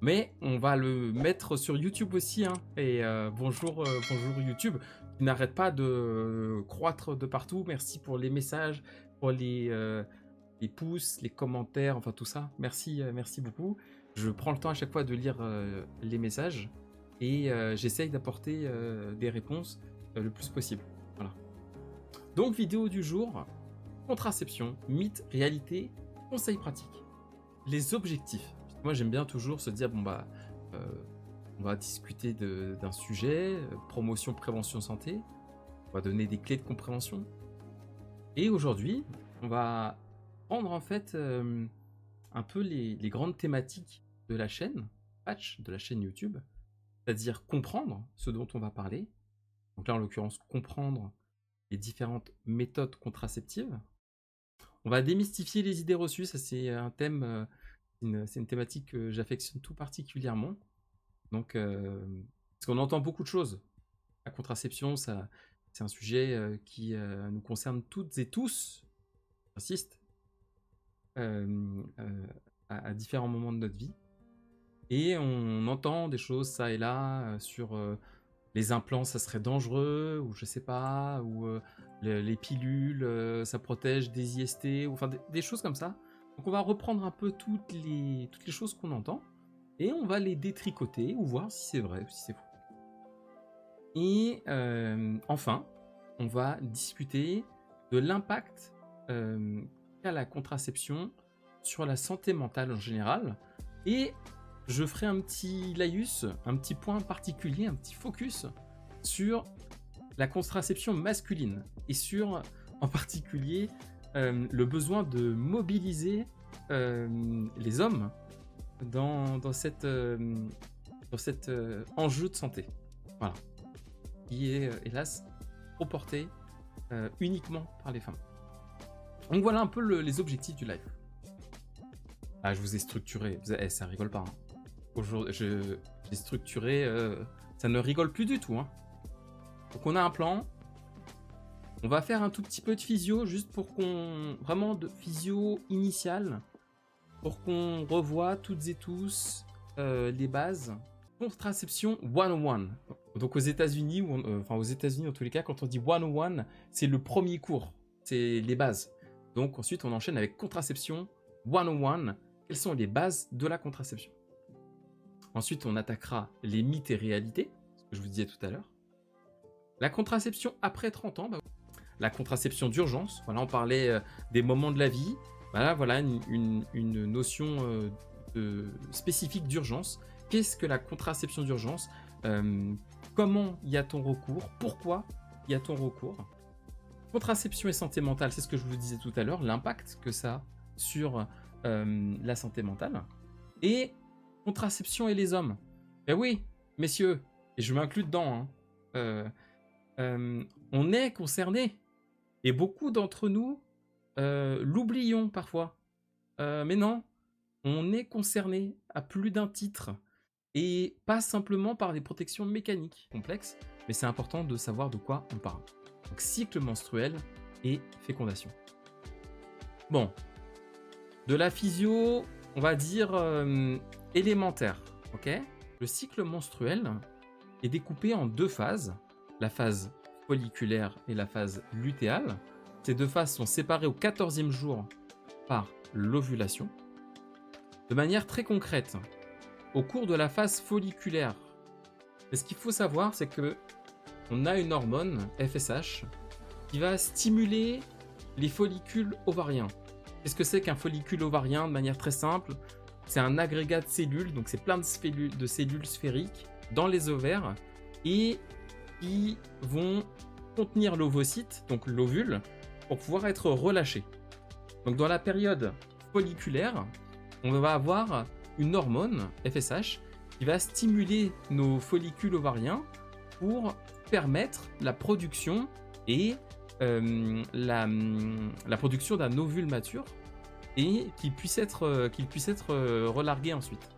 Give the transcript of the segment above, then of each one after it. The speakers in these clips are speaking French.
Mais on va le mettre sur YouTube aussi, hein. Et bonjour, bonjour YouTube, qui n'arrête pas de croître de partout. Merci pour les messages, pour les pouces, les commentaires, enfin tout ça. Merci, merci beaucoup. Je prends le temps à chaque fois de lire les messages et j'essaye d'apporter des réponses le plus possible. Voilà. Donc vidéo du jour, contraception, mythe, réalité, conseils pratiques. Les objectifs. Moi, j'aime bien toujours se dire, bon bah, on va discuter d'un sujet, promotion, prévention, santé. On va donner des clés de compréhension. Et aujourd'hui, on va prendre en fait un peu les grandes thématiques de la chaîne, patch de la chaîne YouTube, c'est-à-dire comprendre ce dont on va parler. Donc là, en l'occurrence, comprendre les différentes méthodes contraceptives. On va démystifier les idées reçues, ça c'est un thème, c'est une thématique que j'affectionne tout particulièrement. Donc, parce qu'on entend beaucoup de choses. La contraception, ça, c'est un sujet qui nous concerne toutes et tous, j'insiste, à différents moments de notre vie. Et on entend des choses ça et là sur les implants, ça serait dangereux, ou je sais pas, ou les pilules, ça protège des IST, ou enfin des choses comme ça. Donc on va reprendre un peu toutes les choses qu'on entend, et on va les détricoter, ou voir si c'est vrai ou si c'est faux. Et enfin, on va discuter de l'impact qu'a la contraception sur la santé mentale en général. Et je ferai un petit laïus, un petit point particulier, un petit focus sur la contraception masculine et sur, en particulier, le besoin de mobiliser les hommes dans cet enjeu de santé. Voilà. Qui est, hélas, reporté uniquement par les femmes. Donc voilà un peu les objectifs du live. Ah, je vous ai structuré. Ça rigole pas. Hein. Aujourd'hui, j'ai structuré. Ça ne rigole plus du tout. Hein. Donc on a un plan. On va faire un tout petit peu de physio, juste pour qu'on... Vraiment de physio initiale. Pour qu'on revoie toutes et tous les bases. Contraception 101. Donc aux États-Unis, enfin aux États-Unis en tous les cas, quand on dit 101, c'est le premier cours. C'est les bases. Donc ensuite on enchaîne avec contraception 101. Quelles sont les bases de la contraception? Ensuite, on attaquera les mythes et réalités, ce que je vous disais tout à l'heure. La contraception après 30 ans, la contraception d'urgence, voilà, on parlait des moments de la vie, voilà une notion spécifique d'urgence. Qu'est-ce que la contraception d'urgence? Comment y a-t-on recours? Pourquoi y a-t-on recours? Contraception et santé mentale, c'est ce que je vous disais tout à l'heure, l'impact que ça a sur la santé mentale. Et contraception et les hommes. Ben oui, messieurs, et je m'inclus dedans, hein, on est concernés. Et beaucoup d'entre nous l'oublions parfois. Mais non, on est concernés à plus d'un titre. Et pas simplement par des protections mécaniques complexes, mais c'est important de savoir de quoi on parle. Donc cycle menstruel et fécondation. Bon, de la physio, on va dire élémentaire, ok? Le cycle menstruel est découpé en deux phases, la phase folliculaire et la phase lutéale. Ces deux phases sont séparées au 14e jour par l'ovulation. De manière très concrète, au cours de la phase folliculaire, ce qu'il faut savoir, c'est que on a une hormone, FSH, qui va stimuler les follicules ovariens. Qu'est-ce que c'est qu'un follicule ovarien? De manière très simple, c'est un agrégat de cellules, donc c'est plein de cellules sphériques dans les ovaires et qui vont contenir l'ovocyte, donc l'ovule, pour pouvoir être relâchés. Donc dans la période folliculaire, on va avoir une hormone, FSH, qui va stimuler nos follicules ovariens pour permettre la production et la production d'un ovule mature et qu'il puisse être relargué ensuite.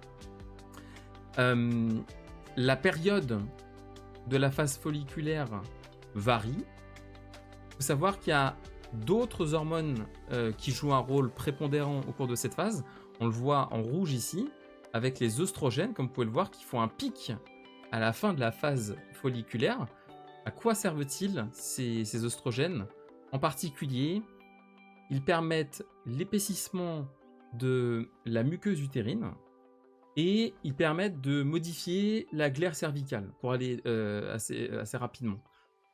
La période de la phase folliculaire varie. Il faut savoir qu'il y a d'autres hormones qui jouent un rôle prépondérant au cours de cette phase. On le voit en rouge ici. avec les œstrogènes, comme vous pouvez le voir, qui font un pic à la fin de la phase folliculaire. À quoi servent-ils ces œstrogènes? En particulier, ils permettent l'épaississement de la muqueuse utérine et ils permettent de modifier la glaire cervicale pour aller assez rapidement.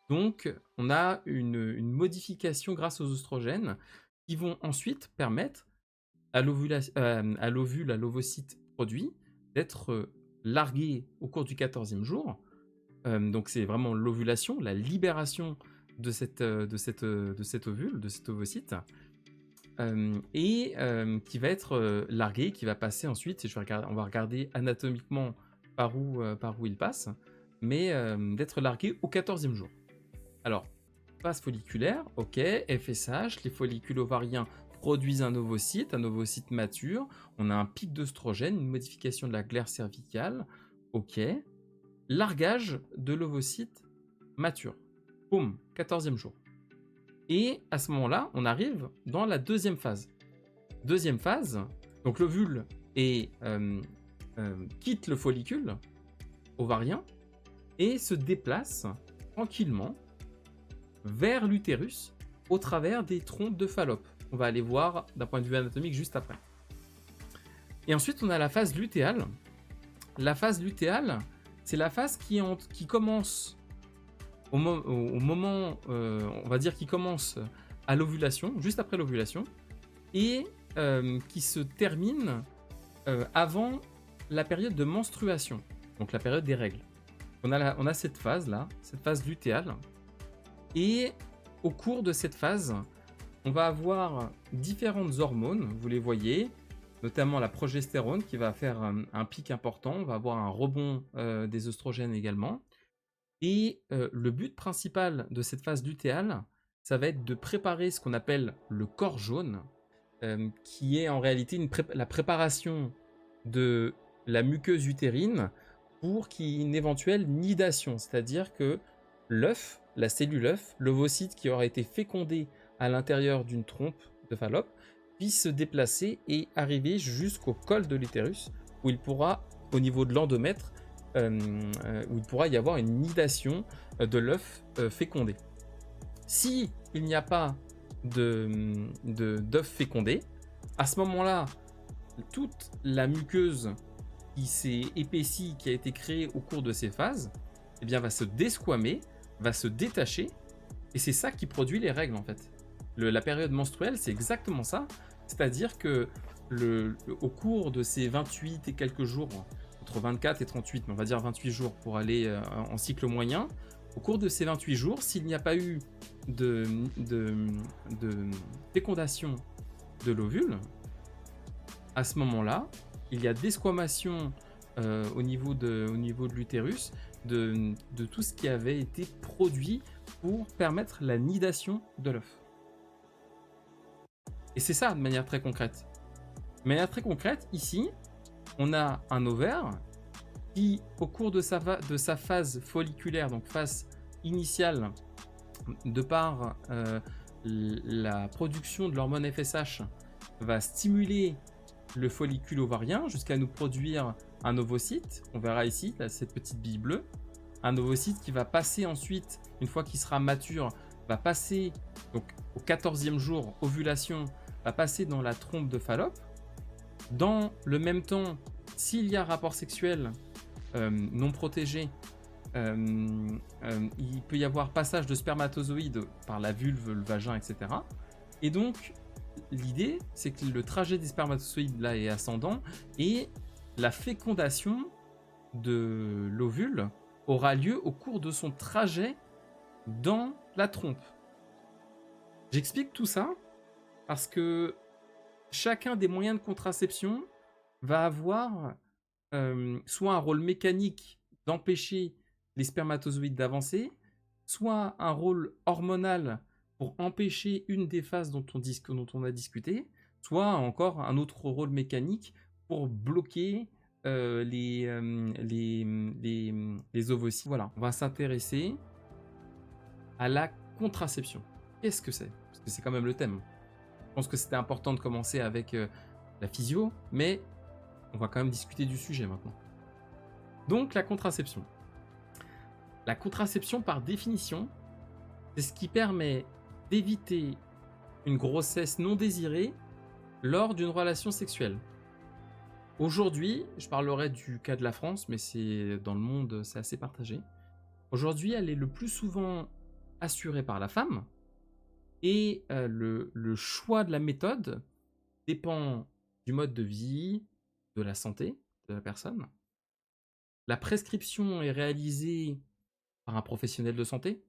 Donc, on a une modification grâce aux œstrogènes qui vont ensuite permettre à l'ovule, à l'ovocyte produit, d'être largué au cours du 14e jour. Donc, c'est vraiment l'ovulation, la libération de cet ovule, de cet ovocyte, qui va être largué, qui va passer ensuite, et on va regarder anatomiquement par où il passe, mais d'être largué au 14e jour. Alors, phase folliculaire, ok, FSH, les follicules ovariens produisent un ovocyte mature, on a un pic d'œstrogène, une modification de la glaire cervicale, ok, largage de l'ovocyte mature, boum, 14e jour. Et à ce moment-là, on arrive dans la deuxième phase. Deuxième phase, donc l'ovule quitte le follicule ovarien et se déplace tranquillement vers l'utérus au travers des trompes de Fallope. On va aller voir d'un point de vue anatomique juste après. Et ensuite, on a la phase lutéale. La phase lutéale, c'est la phase qui commence au moment, on va dire, qui commence à l'ovulation, juste après l'ovulation, et qui se termine avant la période de menstruation, donc la période des règles. On a cette phase-là, cette phase lutéale, et au cours de cette phase, on va avoir différentes hormones, vous les voyez, notamment la progestérone qui va faire un pic important, on va avoir un rebond des œstrogènes également. Et le but principal de cette phase lutéale, ça va être de préparer ce qu'on appelle le corps jaune, qui est en réalité la préparation de la muqueuse utérine pour qu'il y ait une éventuelle nidation, c'est-à-dire que l'œuf, la cellule œuf, l'ovocyte qui aura été fécondé à l'intérieur d'une trompe de Fallope, puisse se déplacer et arriver jusqu'au col de l'utérus, où il pourra, au niveau de l'endomètre, où il pourra y avoir une nidation de l'œuf fécondé. Si il n'y a pas d'œuf fécondé, à ce moment-là, toute la muqueuse qui s'est épaissie, qui a été créée au cours de ces phases, eh bien, va se desquamer, va se détacher, et c'est ça qui produit les règles en fait. La période menstruelle, c'est exactement ça, c'est-à-dire que au cours de ces 28 et quelques jours, entre 24 et 38, mais on va dire 28 jours pour aller en cycle moyen, au cours de ces 28 jours, s'il n'y a pas eu de fécondation de l'ovule, à ce moment-là, il y a desquamation au niveau de l'utérus de tout ce qui avait été produit pour permettre la nidation de l'œuf. Et c'est ça de manière très concrète. De manière très concrète, ici, on a un ovaire qui, au cours de sa phase folliculaire, donc phase initiale, de par la production de l'hormone FSH, va stimuler le follicule ovarien jusqu'à nous produire un ovocyte. On verra ici, là, cette petite bille bleue. Un ovocyte qui va passer ensuite, une fois qu'il sera mature, va passer, donc au 14e jour, ovulation, va passer dans la trompe de Fallope. Dans le même temps, s'il y a rapport sexuel non protégé, il peut y avoir passage de spermatozoïdes par la vulve, le vagin, etc. Et donc, l'idée, c'est que le trajet des spermatozoïdes là est ascendant et la fécondation de l'ovule aura lieu au cours de son trajet dans la trompe. J'explique tout ça parce que chacun des moyens de contraception va avoir soit un rôle mécanique d'empêcher les spermatozoïdes d'avancer, soit un rôle hormonal pour empêcher une des phases dont on a discuté, soit encore un autre rôle mécanique pour bloquer les ovocytes. Voilà, on va s'intéresser à la contraception. Qu'est-ce que c'est? Parce que c'est quand même le thème. Je pense que c'était important de commencer avec la physio, mais on va quand même discuter du sujet maintenant. Donc la contraception. La contraception, par définition, c'est ce qui permet d'éviter une grossesse non désirée lors d'une relation sexuelle. Aujourd'hui, je parlerai du cas de la France, mais c'est dans le monde, c'est assez partagé. Aujourd'hui, elle est le plus souvent assurée par la femme, et le choix de la méthode dépend du mode de vie, de la santé de la personne. La prescription est réalisée par un professionnel de santé.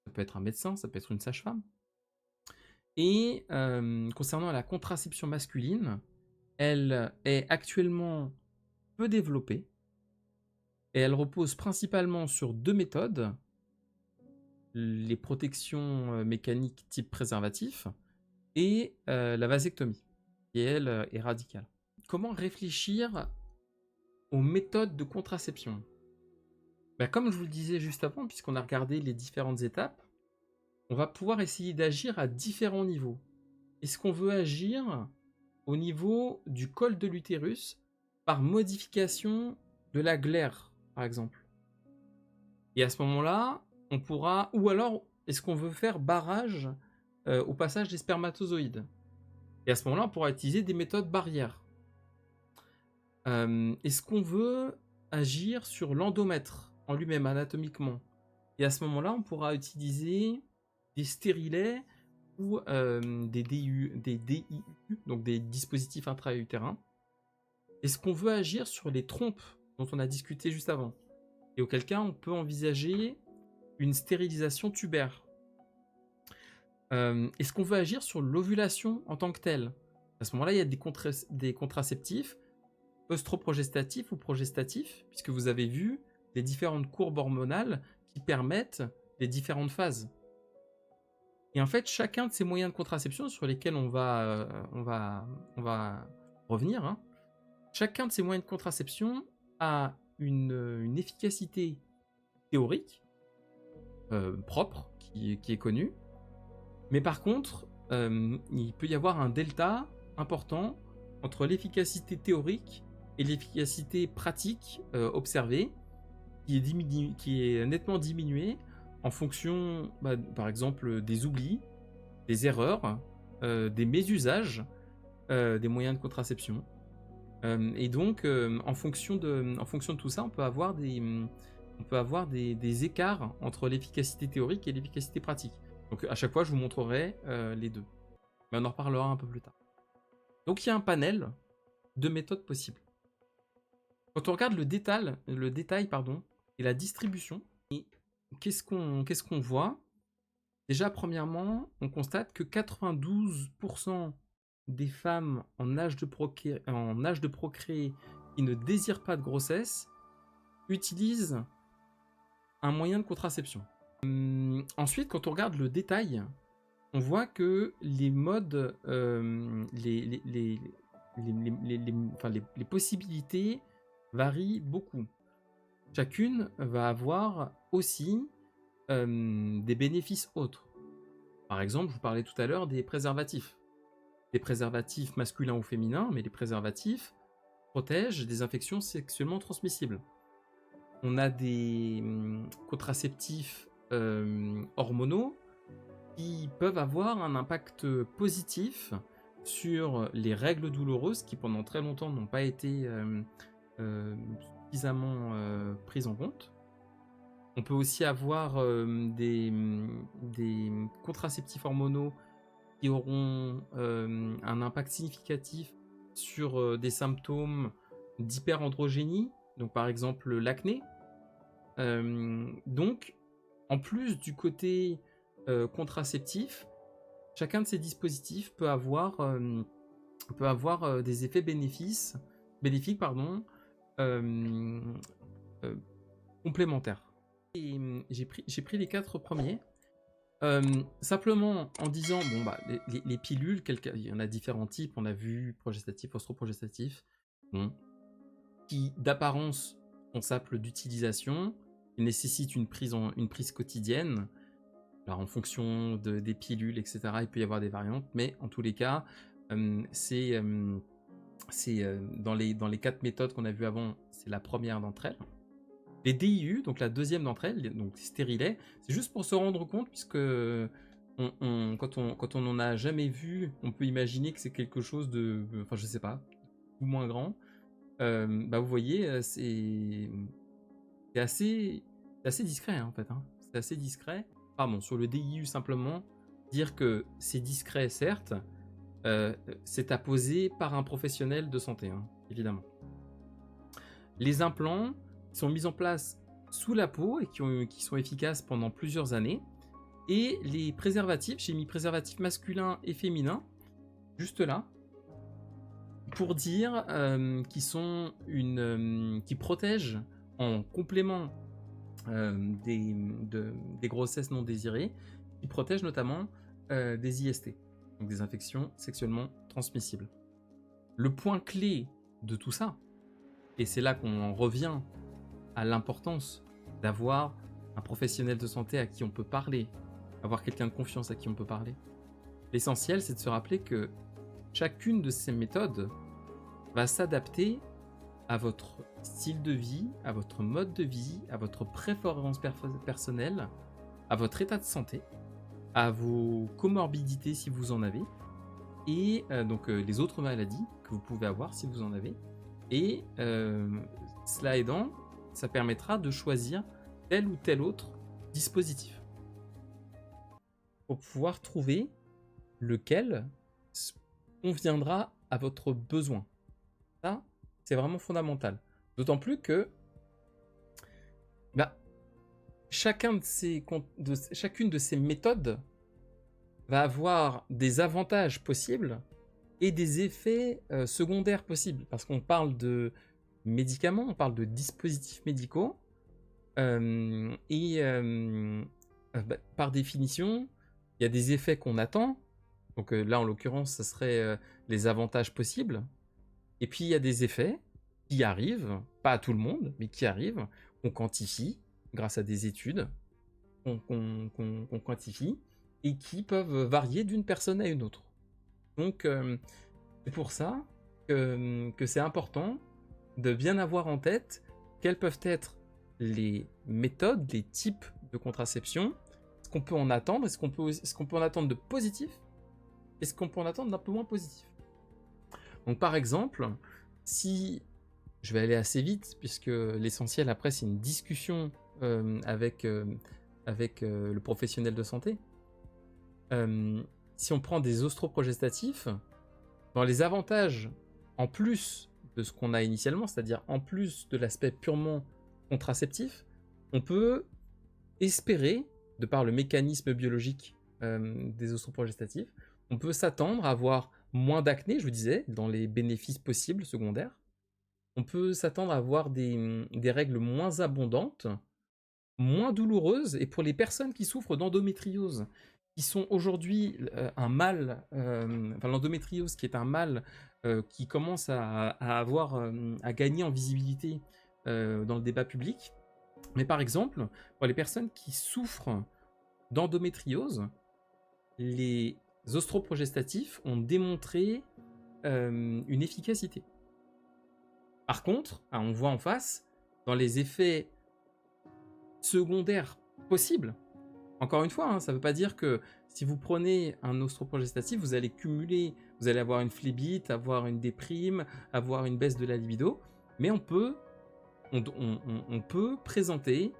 Ça peut être un médecin, ça peut être une sage-femme. Et concernant la contraception masculine, elle est actuellement peu développée et elle repose principalement sur 2 méthodes: les protections mécaniques type préservatif et la vasectomie, qui elle est radicale. Comment réfléchir aux méthodes de contraception? Bah, comme je vous le disais juste avant, puisqu'on a regardé les différentes étapes, on va pouvoir essayer d'agir à différents niveaux. Est-ce qu'on veut agir au niveau du col de l'utérus par modification de la glaire, par exemple? Et à ce moment-là, on pourra... Ou alors, est-ce qu'on veut faire barrage au passage des spermatozoïdes? Et à ce moment-là, on pourra utiliser des méthodes barrières. Est-ce qu'on veut agir sur l'endomètre en lui-même, anatomiquement? Et à ce moment-là, on pourra utiliser des stérilets ou des DIU, donc des dispositifs intra-utérins. Est-ce qu'on veut agir sur les trompes dont on a discuté juste avant? Et auquel cas, on peut envisager une stérilisation tubaire. Est-ce qu'on veut agir sur l'ovulation en tant que telle? À ce moment-là, il y a des contraceptifs œstroprogestatifs ou progestatifs, puisque vous avez vu les différentes courbes hormonales qui permettent les différentes phases. Et en fait, chacun de ces moyens de contraception sur lesquels on va revenir, hein, chacun de ces moyens de contraception a une efficacité théorique propre qui est connue, mais par contre, il peut y avoir un delta important entre l'efficacité théorique et l'efficacité pratique observée, qui est nettement diminuée en fonction, par exemple, des oublis, des erreurs, des mésusages des moyens de contraception. Et donc, en fonction de tout ça, on peut avoir des écarts entre l'efficacité théorique et l'efficacité pratique. Donc à chaque fois, je vous montrerai les deux. Mais on en reparlera un peu plus tard. Donc il y a un panel de méthodes possibles. Quand on regarde le détail et la distribution, et qu'est-ce qu'on voit? Déjà, premièrement, on constate que 92% des femmes en âge de procréer qui ne désirent pas de grossesse utilisent un moyen de contraception. Ensuite, quand on regarde le détail, on voit que les modes, les possibilités varient beaucoup. Chacune va avoir aussi des bénéfices autres. Par exemple, je vous parlais tout à l'heure des préservatifs. Des préservatifs masculins ou féminins, mais les préservatifs protègent des infections sexuellement transmissibles. On a des contraceptifs hormonaux qui peuvent avoir un impact positif sur les règles douloureuses qui pendant très longtemps n'ont pas été suffisamment prises en compte. On peut aussi avoir des contraceptifs hormonaux qui auront un impact significatif sur des symptômes d'hyperandrogénie, donc par exemple l'acné. Donc, en plus du côté contraceptif, chacun de ces dispositifs peut avoir des effets bénéfiques complémentaires. Et j'ai pris les 4 premiers. Simplement en disant, les pilules, il y en a différents types, on a vu progestatif, ostroprogestatif, qui d'apparence sont simples d'utilisation, qui nécessitent une prise quotidienne. Alors en fonction des pilules, etc., il peut y avoir des variantes, mais en tous les cas, c'est C'est dans les 4 méthodes qu'on a vues avant, c'est la première d'entre elles. Les DIU, donc la deuxième d'entre elles, donc stérilet, c'est juste pour se rendre compte, puisque quand on n'en a jamais vu, on peut imaginer que c'est quelque chose de, enfin je sais pas, ou moins grand. Bah vous voyez, c'est assez discret hein, en fait. Hein. C'est assez discret. Pardon, sur le DIU simplement, dire que c'est discret certes, c'est à poser par un professionnel de santé, hein, évidemment. Les implants sont mis en place sous la peau et qui sont efficaces pendant plusieurs années. Et les préservatifs, j'ai mis préservatifs masculins et féminins, juste là, pour dire qu'ils sont qui protègent en complément des grossesses non désirées, qui protègent notamment des IST, donc des infections sexuellement transmissibles. Le point clé de tout ça, et c'est là qu'on en revient à l'importance d'avoir un professionnel de santé à qui on peut parler, avoir quelqu'un de confiance à qui on peut parler. L'essentiel, c'est de se rappeler que chacune de ces méthodes va s'adapter à votre style de vie, à votre mode de vie, à votre préférence personnelle, à votre état de santé, à vos comorbidités si vous en avez, et donc les autres maladies que vous pouvez avoir si vous en avez. Et cela aidant, ça permettra de choisir tel ou tel autre dispositif pour pouvoir trouver lequel conviendra à votre besoin. Ça, c'est vraiment fondamental. D'autant plus que chacune de ces méthodes va avoir des avantages possibles et des effets secondaires possibles. Parce qu'on parle de médicaments, on parle de dispositifs médicaux. Par définition, il y a des effets qu'on attend. Donc là, en l'occurrence, ce serait les avantages possibles. Et puis, il y a des effets qui arrivent, pas à tout le monde, mais qui arrivent, qu'on quantifie grâce à des études, qu'on quantifie, et qui peuvent varier d'une personne à une autre. Donc, c'est pour ça que c'est important de bien avoir en tête quelles peuvent être les méthodes, les types de contraception, ce qu'on peut en attendre, est-ce qu'on peut en attendre de positif, et ce qu'on peut en attendre d'un peu moins positif. Donc par exemple, si je vais aller assez vite, puisque l'essentiel après c'est une discussion avec le professionnel de santé, si on prend des ostroprogestatifs, dans les avantages en plus de ce qu'on a initialement, c'est-à-dire en plus de l'aspect purement contraceptif, on peut espérer, de par le mécanisme biologique des ostroprogestatifs, on peut s'attendre à avoir moins d'acné, je vous disais, dans les bénéfices possibles secondaires. On peut s'attendre à avoir des règles moins abondantes, moins douloureuses, et pour les personnes qui souffrent d'endométriose, qui sont aujourd'hui un mal, l'endométriose qui est un mal qui commence à gagner en visibilité dans le débat public. Mais par exemple, pour les personnes qui souffrent d'endométriose, les ostroprogestatifs ont démontré une efficacité. Par contre, on voit en face, dans les effets secondaires possibles, encore une fois, ça ne veut pas dire que si vous prenez un ostroprogestatif, vous allez cumuler, vous allez avoir une phlébite, avoir une déprime, avoir une baisse de la libido, mais on peut présenter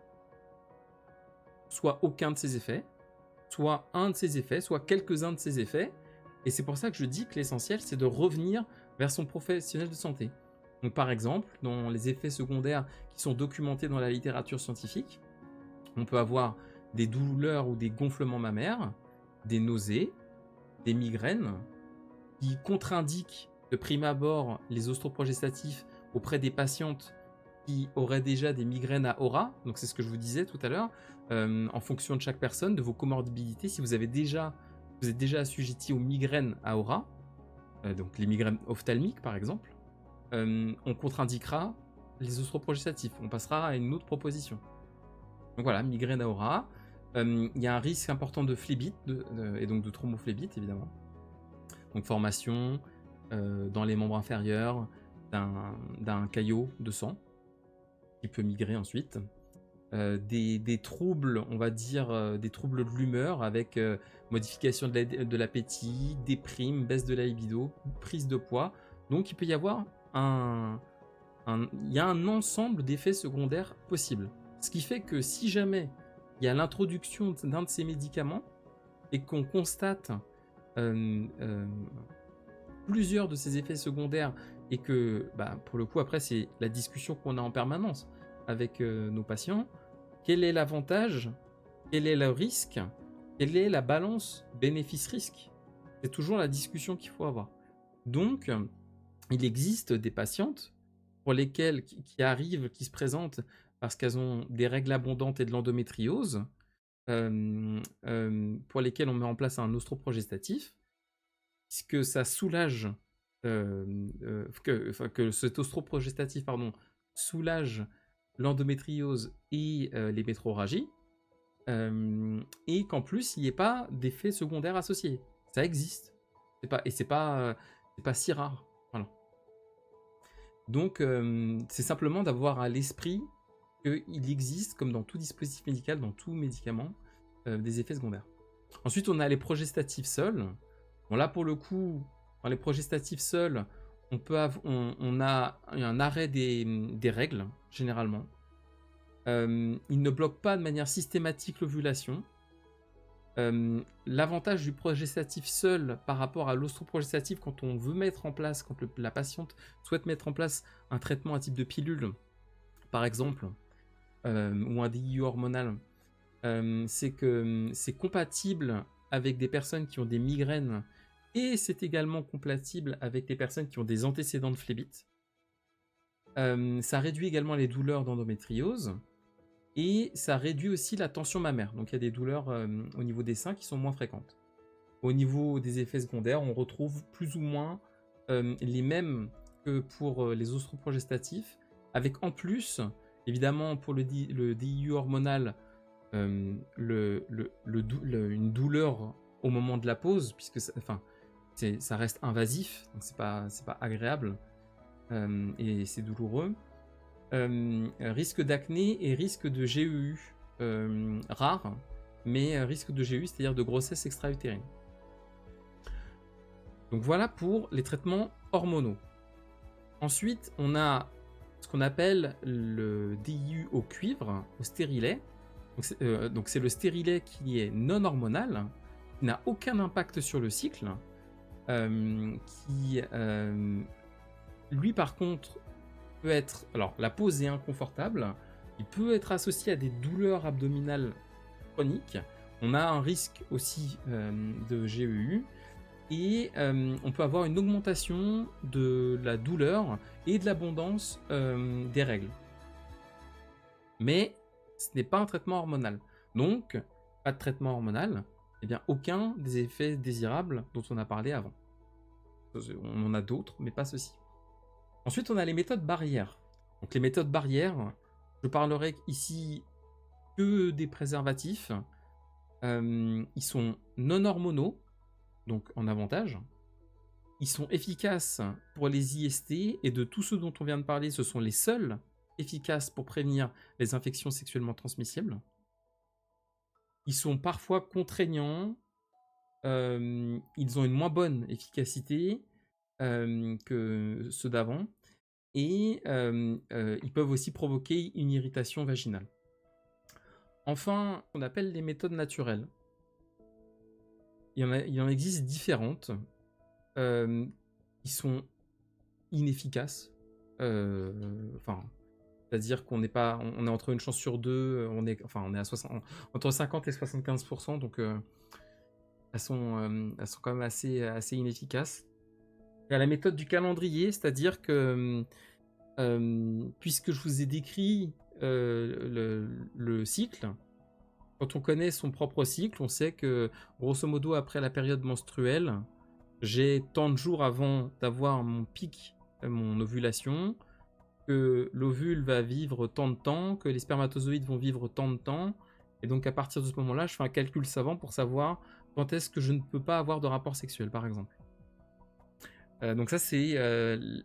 soit aucun de ces effets, soit un de ces effets, soit quelques-uns de ces effets, et c'est pour ça que je dis que l'essentiel, c'est de revenir vers son professionnel de santé. Donc par exemple, dans les effets secondaires qui sont documentés dans la littérature scientifique, on peut avoir des douleurs ou des gonflements mammaires, des nausées, des migraines, qui contre-indiquent de prime abord les ostroprogestatifs auprès des patientes qui auraient déjà des migraines à aura. Donc c'est ce que je vous disais tout à l'heure, en fonction de chaque personne, de vos comorbidités, si vous êtes déjà assujetti aux migraines à aura, donc les migraines ophtalmiques par exemple, on contre-indiquera les ostroprogestatifs. On passera à une autre proposition. Donc voilà, migraine à aura. Il y a un risque important de phlébite et donc de thrombophlébite évidemment. Donc formation, dans les membres inférieurs d'un caillot de sang qui peut migrer ensuite. Des troubles, on va dire, des troubles de l'humeur avec modification de l'appétit, déprime, baisse de la libido, prise de poids. Donc il peut y avoir il y a un ensemble d'effets secondaires possibles. Ce qui fait que si jamais il y a l'introduction d'un de ces médicaments et qu'on constate plusieurs de ces effets secondaires et que, pour le coup, après, c'est la discussion qu'on a en permanence avec nos patients. Quel est l'avantage? Quel est le risque? Quelle est la balance bénéfice-risque? C'est toujours la discussion qu'il faut avoir. Donc, il existe des patientes pour lesquelles qui arrivent, qui se présentent parce qu'elles ont des règles abondantes et de l'endométriose, pour lesquelles on met en place un ostroprogestatif, puisque ça soulage, que cet ostroprogestatif, soulage l'endométriose et les métrorragies, et qu'en plus il n'y ait pas d'effets secondaires associés. Ça existe. C'est pas si rare. Voilà. Donc c'est simplement d'avoir à l'esprit qu'il existe, comme dans tout dispositif médical, dans tout médicament, des effets secondaires. Ensuite, on a les progestatifs seuls. Bon, là, pour le coup, dans les progestatifs seuls, on a un arrêt des règles, généralement. Ils ne bloquent pas de manière systématique l'ovulation. L'avantage du progestatif seul par rapport à l'ostroprogestatif, quand on veut mettre en place, quand la patiente souhaite mettre en place un traitement à type de pilule, par exemple, ou un DIU hormonal, c'est que c'est compatible avec des personnes qui ont des migraines et c'est également compatible avec des personnes qui ont des antécédents de phlébite. Ça réduit également les douleurs d'endométriose et ça réduit aussi la tension mammaire. Donc il y a des douleurs au niveau des seins qui sont moins fréquentes. Au niveau des effets secondaires, on retrouve plus ou moins les mêmes que pour les ostroprogestatifs, avec en plus, évidemment pour le DIU hormonal, une douleur au moment de la pause, puisque ça reste invasif, donc c'est pas agréable et c'est douloureux. Risque d'acné et risque de GEU rare, mais risque de GEU, c'est-à-dire de grossesse extra-utérine. Donc voilà pour les traitements hormonaux. Ensuite, on a ce qu'on appelle le DIU au cuivre, au stérilet. Donc c'est le stérilet qui est non hormonal, qui n'a aucun impact sur le cycle, qui lui par contre peut être... Alors la pose est inconfortable, il peut être associé à des douleurs abdominales chroniques, on a un risque aussi de GEU, et on peut avoir une augmentation de la douleur et de l'abondance des règles. Mais ce n'est pas un traitement hormonal. Donc, pas de traitement hormonal, eh bien aucun des effets désirables dont on a parlé avant. On en a d'autres, mais pas ceux-ci. Ensuite, on a les méthodes barrières. Donc les méthodes barrières, je parlerai ici que des préservatifs. Ils sont non hormonaux, donc en avantage. Ils sont efficaces pour les IST, et de tous ceux dont on vient de parler, ce sont les seuls efficaces pour prévenir les infections sexuellement transmissibles. Ils sont parfois contraignants, ils ont une moins bonne efficacité que ceux d'avant, et ils peuvent aussi provoquer une irritation vaginale. Enfin, on appelle les méthodes naturelles. Il en existe différentes qui sont inefficaces. C'est-à-dire qu'on n'est pas, on est entre une chance sur deux, on est à entre 50 et 75%, donc elles sont quand même assez inefficaces. Il y a la méthode du calendrier, c'est-à-dire que puisque je vous ai décrit le cycle, quand on connaît son propre cycle, on sait que grosso modo après la période menstruelle, j'ai tant de jours avant d'avoir mon pic, mon ovulation, que l'ovule va vivre tant de temps, que les spermatozoïdes vont vivre tant de temps, et donc à partir de ce moment-là, je fais un calcul savant pour savoir quand est-ce que je ne peux pas avoir de rapport sexuel, par exemple. Donc ça, c'est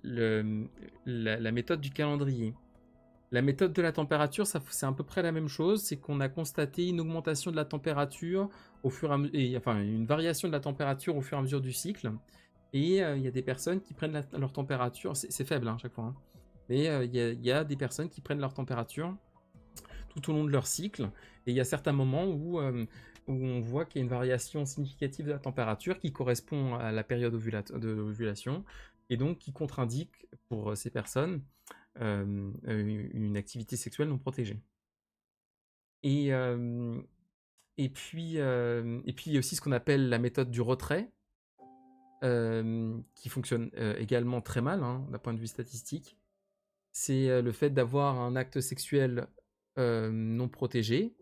la méthode du calendrier. La méthode de la température, c'est à peu près la même chose. C'est qu'on a constaté une augmentation de la température au fur et à mesure, enfin une variation de la température au fur et à mesure du cycle. Et il y a des personnes qui prennent leur température, c'est faible à chaque fois, hein. Mais il y a des personnes qui prennent leur température tout au long de leur cycle. Et il y a certains moments où on voit qu'il y a une variation significative de la température qui correspond à la période d'ovulation et donc qui contre-indique pour ces personnes une activité sexuelle non protégée. Et, et puis il y a aussi ce qu'on appelle la méthode du retrait, qui fonctionne également très mal, hein, d'un point de vue statistique. C'est le fait d'avoir un acte sexuel non protégé,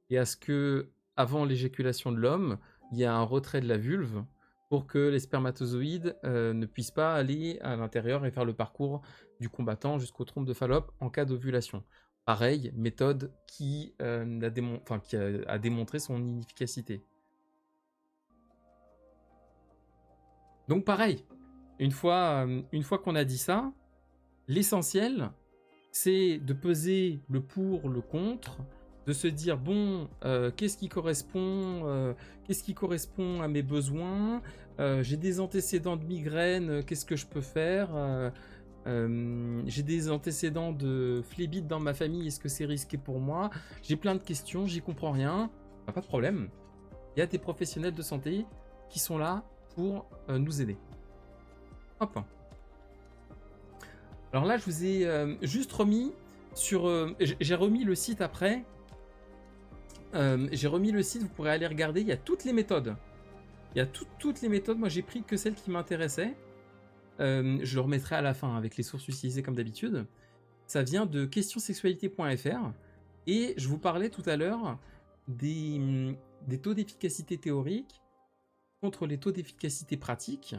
et à ce que, avant l'éjaculation de l'homme, il y a un retrait de la vulve pour que les spermatozoïdes ne puissent pas aller à l'intérieur et faire le parcours du combattant jusqu'au trompe de Fallope en cas d'ovulation. Pareil, méthode qui a démontré son inefficacité. Donc pareil, une fois qu'on a dit ça, l'essentiel, c'est de peser le pour, le contre, de se dire bon, qu'est-ce qui correspond à mes besoins, j'ai des antécédents de migraine, qu'est-ce que je peux faire, j'ai des antécédents de phlébite dans ma famille, est-ce que c'est risqué pour moi, j'ai plein de questions, j'y comprends rien, pas de problème, il y a des professionnels de santé qui sont là pour nous aider. Hop. Alors là, je vous ai juste remis sur... j'ai remis le site après. J'ai remis le site, vous pourrez aller regarder. Il y a toutes les méthodes. Il y a toutes les méthodes. Moi, j'ai pris que celles qui m'intéressaient. Je le remettrai à la fin avec les sources utilisées comme d'habitude. Ça vient de questionsexualité.fr. Et je vous parlais tout à l'heure des taux d'efficacité théorique contre les taux d'efficacité pratique.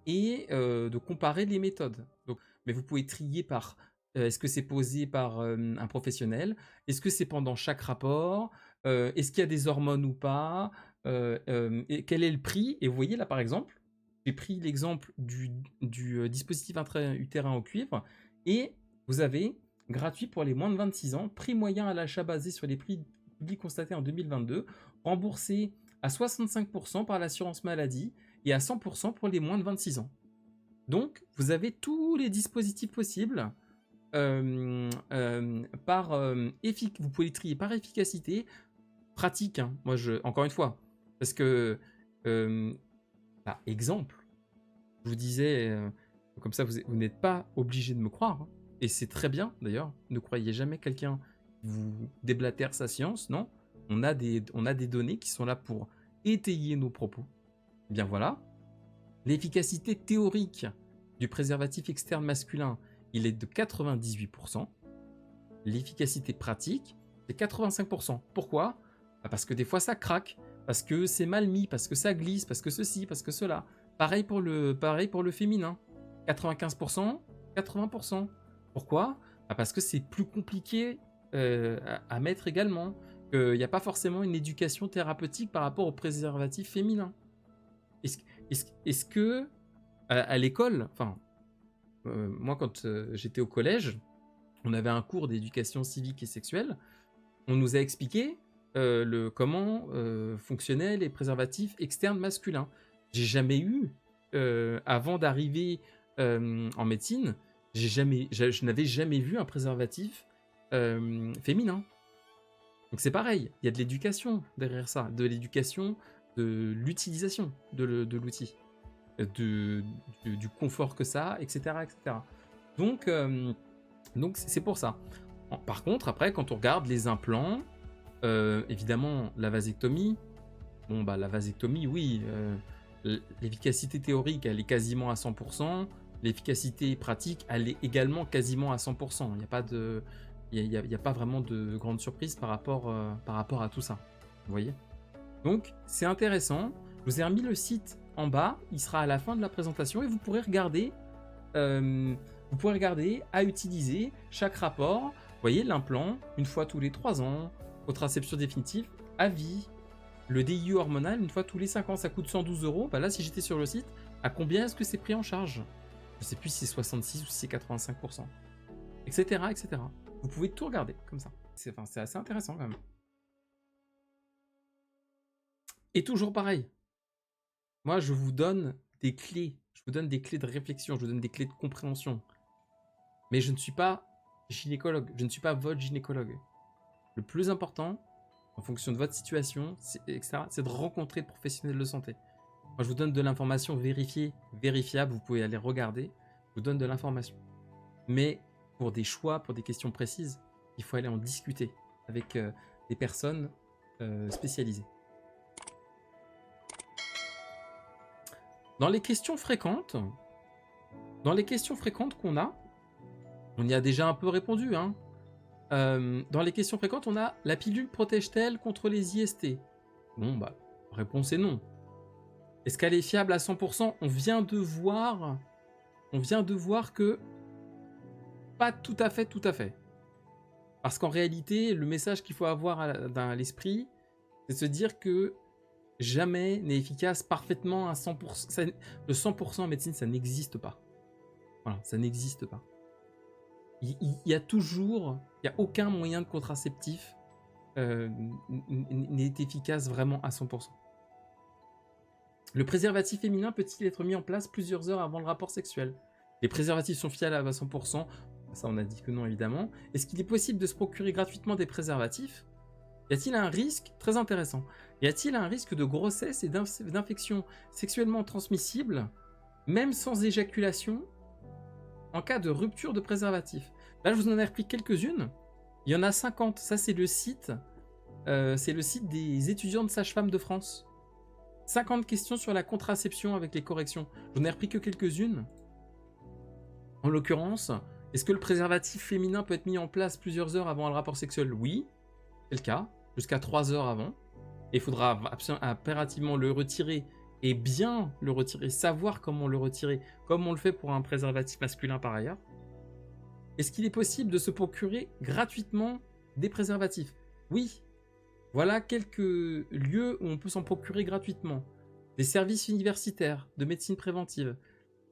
Et de comparer les méthodes. Donc, mais vous pouvez trier par est-ce que c'est posé par un professionnel, est-ce que c'est pendant chaque rapport, est-ce qu'il y a des hormones ou pas, et quel est le prix. Et vous voyez là par exemple, j'ai pris l'exemple du dispositif intra-utérin au cuivre, et vous avez gratuit pour les moins de 26 ans, prix moyen à l'achat basé sur les prix publics constatés en 2022, remboursé à 65% par l'assurance maladie et à 100% pour les moins de 26 ans. Donc, vous avez tous les dispositifs possibles. Vous pouvez les trier par efficacité, pratique. Hein. Moi, encore une fois, parce que, exemple, je vous disais, comme ça, vous n'êtes pas obligé de me croire, hein, et c'est très bien d'ailleurs. Ne croyez jamais quelqu'un qui vous déblatère sa science, non. On a des données qui sont là pour étayer nos propos. Et bien voilà, l'efficacité théorique du préservatif externe masculin, il est de 98%. L'efficacité pratique, c'est 85%. Pourquoi ? Parce que des fois ça craque, parce que c'est mal mis, parce que ça glisse, parce que ceci, parce que cela. Pareil pour le féminin. 95%, 80%. Pourquoi ? Parce que c'est plus compliqué à mettre également. Il n'y a pas forcément une éducation thérapeutique par rapport au préservatif féminin. Est-ce que à l'école, enfin, moi quand j'étais au collège, on avait un cours d'éducation civique et sexuelle, on nous a expliqué comment fonctionnaient les préservatifs externes masculins. J'ai jamais eu, avant d'arriver en médecine, je n'avais jamais vu un préservatif féminin. Donc c'est pareil, il y a de l'éducation derrière ça, de l'éducation de l'utilisation de l'outil, du confort que ça a, etc. etc. Donc c'est pour ça. Par contre, après, quand on regarde les implants, évidemment, la vasectomie, la vasectomie, oui, l'efficacité théorique, elle est quasiment à 100%, l'efficacité pratique, elle est également quasiment à 100%. Il n'y a pas de... Il n'y a pas vraiment de grande surprise par rapport à tout ça. Vous voyez ? Donc, c'est intéressant. Je vous ai remis le site en bas. Il sera à la fin de la présentation et vous pourrez regarder à utiliser chaque rapport. Vous voyez, l'implant, une fois tous les 3 ans. Contraception définitive, à vie. Le DIU hormonal, une fois tous les 5 ans, ça coûte 112 €. Là, si j'étais sur le site, À combien est-ce que c'est pris en charge? Je sais plus si c'est 66 ou si c'est 85%. Etc., etc. Vous pouvez tout regarder comme ça. C'est assez intéressant quand même. Et toujours pareil. Moi, je vous donne des clés. Je vous donne des clés de réflexion. Je vous donne des clés de compréhension. Mais je ne suis pas gynécologue. Je ne suis pas votre gynécologue. Le plus important, en fonction de votre situation, etc., c'est de rencontrer de professionnels de santé. Moi, je vous donne de l'information vérifiée, vérifiable. Vous pouvez aller regarder. Je vous donne de l'information. Mais pour des choix, pour des questions précises, il faut aller en discuter avec des personnes spécialisées. Dans les questions fréquentes qu'on a, on y a déjà un peu répondu. Hein. Dans les questions fréquentes, on a la pilule protège-t-elle contre les IST? Bon, bah, réponse est non. Est-ce qu'elle est fiable à 100%? On vient de voir que pas tout à fait. Parce qu'en réalité, le message qu'il faut avoir à l'esprit, c'est de se dire que jamais n'est efficace parfaitement à 100%. Le 100% en médecine, ça n'existe pas. Voilà, ça n'existe pas. Il y a aucun moyen de contraceptif n'est efficace vraiment à 100%. Le préservatif féminin peut-il être mis en place plusieurs heures avant le rapport sexuel? Les préservatifs sont fiables à 100%. Ça, on a dit que non, évidemment. Est-ce qu'il est possible de se procurer gratuitement des préservatifs? Y a-t-il un risque, très intéressant, y a-t-il un risque de grossesse et d'infection sexuellement transmissible, même sans éjaculation, en cas de rupture de préservatif? Là, je vous en ai repris quelques-unes. Il y en a 50. Ça, c'est le site des étudiants de Sage-Femme de France. 50 questions sur la contraception avec les corrections. Je n'en ai repris que quelques-unes. En l'occurrence, est-ce que le préservatif féminin peut être mis en place plusieurs heures avant le rapport sexuel? Oui, c'est le cas, jusqu'à 3 heures avant. Et il faudra impérativement le retirer et bien le retirer, savoir comment le retirer, comme on le fait pour un préservatif masculin par ailleurs. Est-ce qu'il est possible de se procurer gratuitement des préservatifs? Oui. Voilà quelques lieux où on peut s'en procurer gratuitement. Des services universitaires de médecine préventive,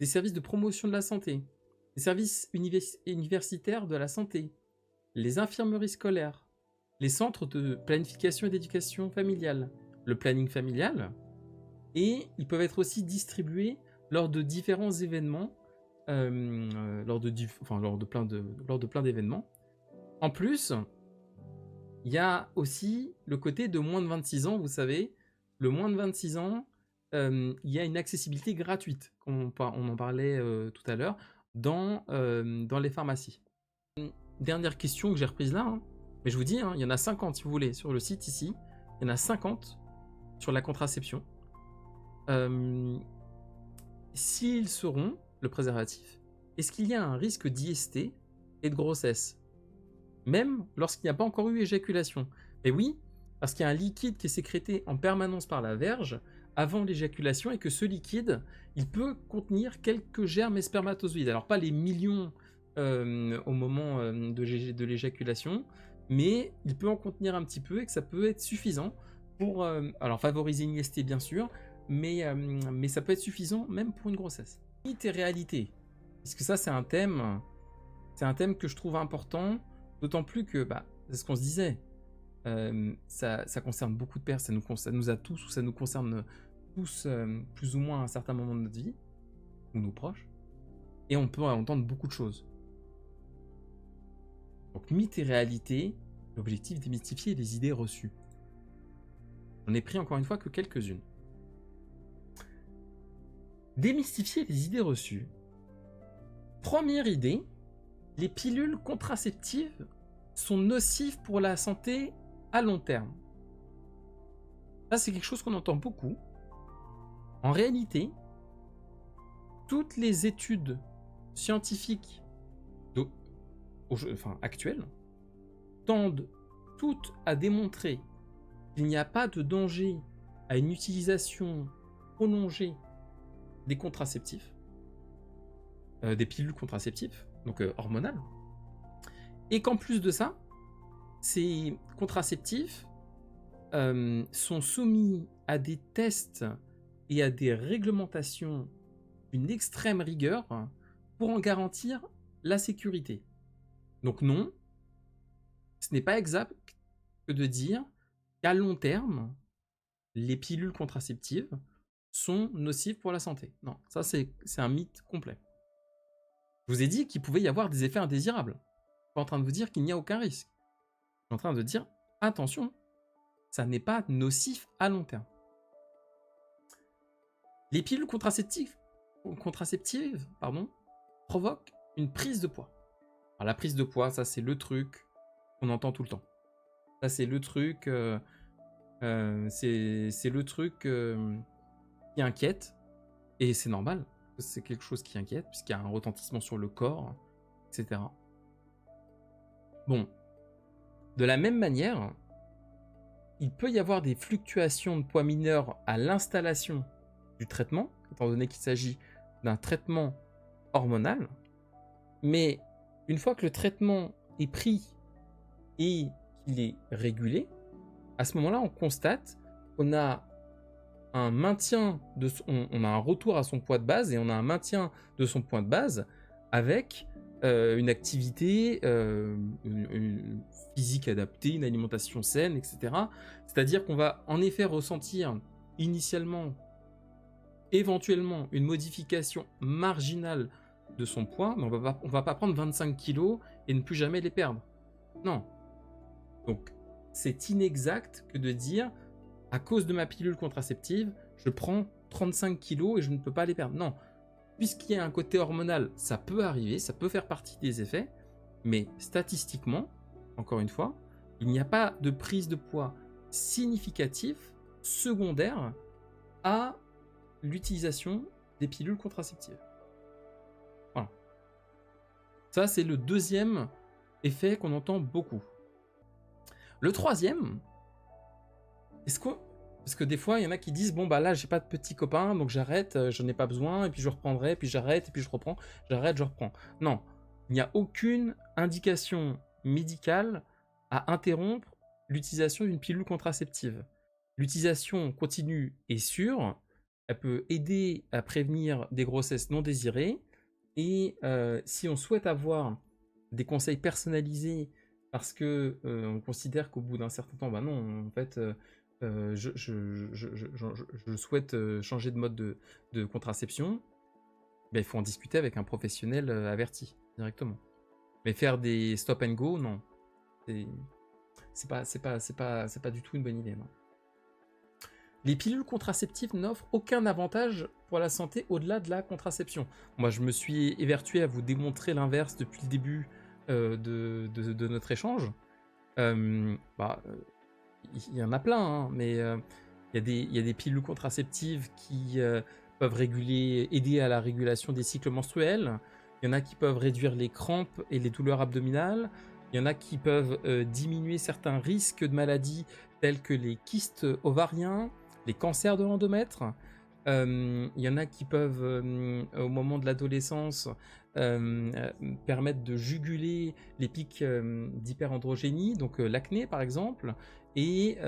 des services de promotion de la santé, des services universitaires de la santé, les infirmeries scolaires, les centres de planification et d'éducation familiale, le planning familial, et ils peuvent être aussi distribués lors de différents événements, lors de plein d'événements. En plus, il y a aussi le côté de moins de 26 ans, vous savez, le moins de 26 ans, il y a une accessibilité gratuite, on en parlait tout à l'heure, dans les pharmacies. Dernière question que j'ai reprise là, hein, mais je vous dis, hein, il y en a 50 si vous voulez, sur le site ici, il y en a 50 sur la contraception. S'ils seront, le préservatif, est-ce qu'il y a un risque d'IST et de grossesse? Même lorsqu'il n'y a pas encore eu éjaculation. Mais oui, parce qu'il y a un liquide qui est sécrété en permanence par la verge avant l'éjaculation et que ce liquide, il peut contenir quelques germes et spermatozoïdes. Alors pas les millions au moment de l'éjaculation, mais il peut en contenir un petit peu et que ça peut être suffisant pour alors favoriser une IST bien sûr, mais ça peut être suffisant même pour une grossesse. Mythe et réalité, puisque ça c'est un thème que je trouve important. D'autant plus que, c'est ce qu'on se disait, ça concerne beaucoup de personnes, ça nous a tous, ou ça nous concerne tous, plus ou moins à un certain moment de notre vie, ou nos proches, et on peut entendre beaucoup de choses. Donc, mythe et réalité, l'objectif démystifier les idées reçues. On est pris encore une fois que quelques-unes. Démystifier les idées reçues. Première idée, les pilules contraceptives sont nocives pour la santé à long terme. Ça, c'est quelque chose qu'on entend beaucoup. En réalité, toutes les études scientifiques actuelles tendent toutes à démontrer qu'il n'y a pas de danger à une utilisation prolongée des contraceptifs, des pilules contraceptives, donc hormonales, et qu'en plus de ça, ces contraceptifs sont soumis à des tests et à des réglementations une extrême rigueur pour en garantir la sécurité. Donc non, ce n'est pas exact que de dire qu'à long terme, les pilules contraceptives sont nocives pour la santé. Non, ça c'est un mythe complet. Je vous ai dit qu'il pouvait y avoir des effets indésirables. Je suis pas en train de vous dire qu'il n'y a aucun risque. Je suis en train de dire, attention, ça n'est pas nocif à long terme. Les pilules contraceptives provoquent une prise de poids. Alors, la prise de poids, ça c'est le truc qu'on entend tout le temps. Ça c'est le truc, c'est le truc qui inquiète, et c'est normal. C'est quelque chose qui inquiète puisqu'il y a un retentissement sur le corps, etc. Bon, de la même manière, il peut y avoir des fluctuations de poids mineurs à l'installation du traitement, étant donné qu'il s'agit d'un traitement hormonal, mais une fois que le traitement est pris et qu'il est régulé, à ce moment-là, on constate qu'on a un maintien, on a un retour à son poids de base et on a un maintien de son point de base avec une activité une physique adaptée, une alimentation saine, etc. C'est-à-dire qu'on va en effet ressentir initialement, éventuellement, une modification marginale de son poids, mais on va pas prendre 25 kilos et ne plus jamais les perdre. Non. Donc, c'est inexact que de dire, à cause de ma pilule contraceptive, je prends 35 kilos et je ne peux pas les perdre. Non. Puisqu'il y a un côté hormonal, ça peut arriver, ça peut faire partie des effets, mais statistiquement, encore une fois, il n'y a pas de prise de poids significative, secondaire, à l'utilisation des pilules contraceptives. Voilà. Ça, c'est le deuxième effet qu'on entend beaucoup. Le troisième, parce que des fois, il y en a qui disent, bon, bah là, j'ai pas de petit copain, donc j'arrête, je n'ai pas besoin, et puis je reprendrai, puis j'arrête, et puis je reprends, j'arrête, je reprends. Non, il n'y a aucune indication médicale à interrompre l'utilisation d'une pilule contraceptive. L'utilisation continue et sûre, elle peut aider à prévenir des grossesses non désirées, et si on souhaite avoir des conseils personnalisés parce que on considère qu'au bout d'un certain temps, bah non, en fait, je souhaite changer de mode de contraception, ben, il faut en discuter avec un professionnel averti directement. Mais faire des stop and go, non, c'est pas du tout une bonne idée, non. Les pilules contraceptives n'offrent aucun avantage pour la santé au-delà de la contraception. Moi, je me suis évertué à vous démontrer l'inverse depuis le début de notre échange. Il y en a plein, hein, mais il y a des pilules contraceptives qui peuvent aider à la régulation des cycles menstruels. Il y en a qui peuvent réduire les crampes et les douleurs abdominales. Il y en a qui peuvent diminuer certains risques de maladies tels que les kystes ovariens, les cancers de l'endomètre. Il y en a qui peuvent, au moment de l'adolescence, permettre de juguler les pics d'hyperandrogénie, donc l'acné par exemple, et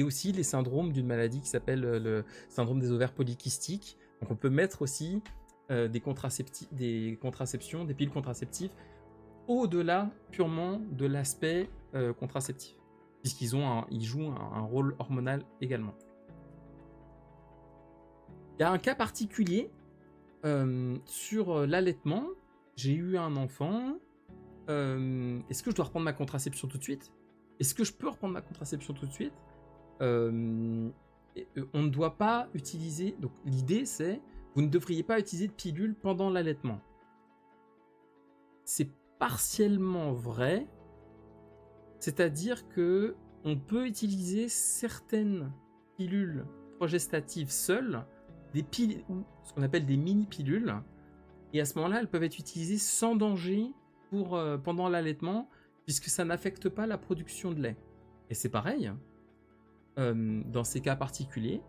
aussi les syndromes d'une maladie qui s'appelle le syndrome des ovaires polykystiques. Donc on peut mettre aussi des pilules contraceptives au-delà purement de l'aspect contraceptif, puisqu'ils jouent un rôle hormonal également. Il y a un cas particulier sur l'allaitement. J'ai eu un enfant. Est-ce que je dois reprendre ma contraception tout de suite? Est-ce que je peux reprendre ma contraception tout de suite? On ne doit pas utiliser... Donc l'idée c'est, vous ne devriez pas utiliser de pilule pendant l'allaitement. C'est partiellement vrai. C'est-à-dire que on peut utiliser certaines pilules progestatives seules, ou ce qu'on appelle des mini-pilules, et à ce moment-là, elles peuvent être utilisées sans danger pendant l'allaitement, puisque ça n'affecte pas la production de lait. Et c'est pareil, dans ces cas particuliers,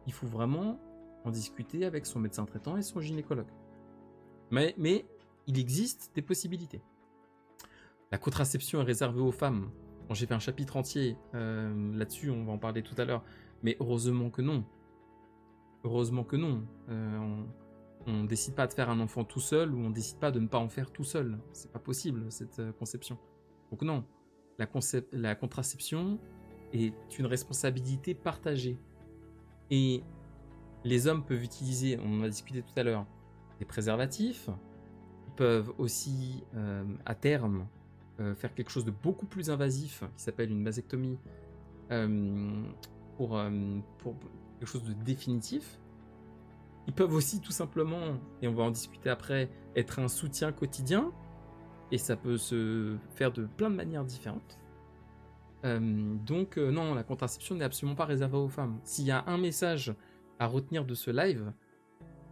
il faut vraiment en discuter avec son médecin traitant et son gynécologue. Mais il existe des possibilités. La contraception est réservée aux femmes. Bon, j'ai fait un chapitre entier là-dessus, on va en parler tout à l'heure, mais heureusement que non. Heureusement que non. on décide pas de faire un enfant tout seul ou on décide pas de ne pas en faire tout seul. C'est pas possible, cette conception. Donc non, la contraception est une responsabilité partagée. Et les hommes peuvent utiliser, on en a discuté tout à l'heure, des préservatifs. Ils peuvent aussi, à terme, faire quelque chose de beaucoup plus invasif qui s'appelle une vasectomie pour quelque chose de définitif. Ils peuvent aussi tout simplement, et on va en discuter après, être un soutien quotidien, et ça peut se faire de plein de manières différentes. Donc non, la contraception n'est absolument pas réservée aux femmes. S'il y a un message à retenir de ce live,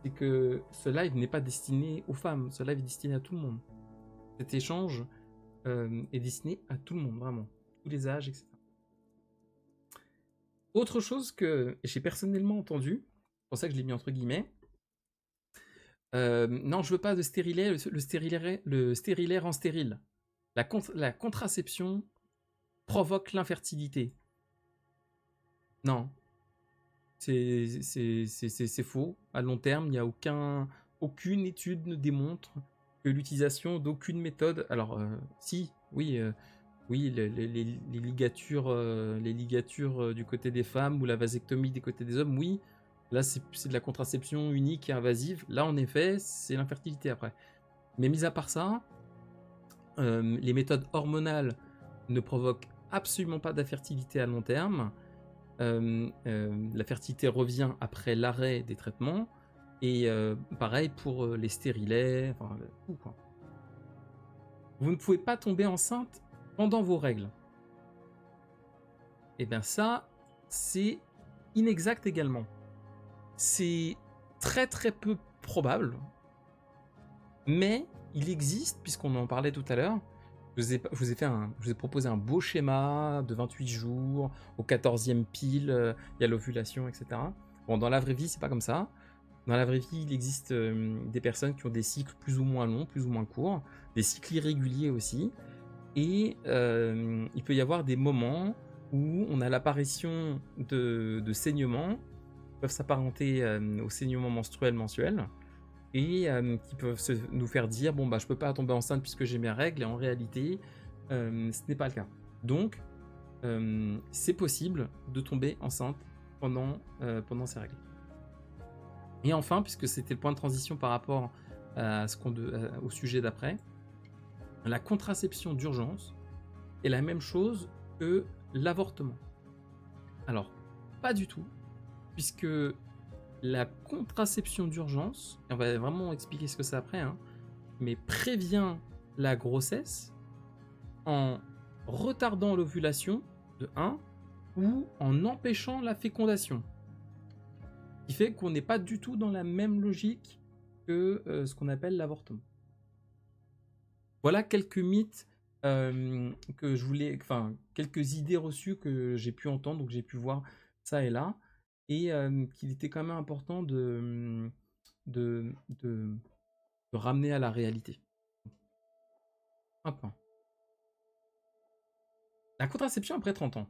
c'est que ce live n'est pas destiné aux femmes, ce live est destiné à tout le monde. Cet échange est destiné à tout le monde, vraiment, tous les âges, etc. Autre chose que j'ai personnellement entendu, c'est pour ça que je l'ai mis entre guillemets, non, je veux pas de stérilet, le stérilet rend stérile. La contraception provoque l'infertilité. Non, c'est faux. À long terme, il n'y a aucune étude ne démontre que l'utilisation d'aucune méthode. Alors, oui, les ligatures, du côté des femmes ou la vasectomie du côté des hommes, oui. Là, c'est de la contraception unique et invasive. Là, en effet, c'est l'infertilité après. Mais mis à part ça, les méthodes hormonales ne provoquent absolument pas d'infertilité à long terme. La fertilité revient après l'arrêt des traitements. Et pareil pour les stérilets, enfin, tout quoi. Vous ne pouvez pas tomber enceinte pendant vos règles. Et bien ça, c'est inexact également. C'est très très peu probable, mais il existe, puisqu'on en parlait tout à l'heure, je vous ai proposé un beau schéma de 28 jours, au 14e pile, il y a l'ovulation, etc. Bon, dans la vraie vie, c'est pas comme ça. Dans la vraie vie, il existe des personnes qui ont des cycles plus ou moins longs, plus ou moins courts, des cycles irréguliers aussi, et il peut y avoir des moments où on a l'apparition de saignements qui peuvent s'apparenter au saignement menstruel mensuel, et qui peuvent nous faire dire bon bah je peux pas tomber enceinte puisque j'ai mes règles, et en réalité ce n'est pas le cas. Donc c'est possible de tomber enceinte pendant ces règles. Et enfin, puisque c'était le point de transition par rapport à au sujet d'après, la contraception d'urgence est la même chose que l'avortement. Alors, pas du tout, puisque la contraception d'urgence, et on va vraiment expliquer ce que c'est après, mais prévient la grossesse en retardant l'ovulation de 1 ou en empêchant la fécondation. Ce qui fait qu'on n'est pas du tout dans la même logique que ce qu'on appelle l'avortement. Voilà quelques mythes que je voulais, enfin quelques idées reçues que j'ai pu entendre, donc j'ai pu voir ça et là, et qu'il était quand même important de ramener à la réalité. Hop. La contraception après 30 ans.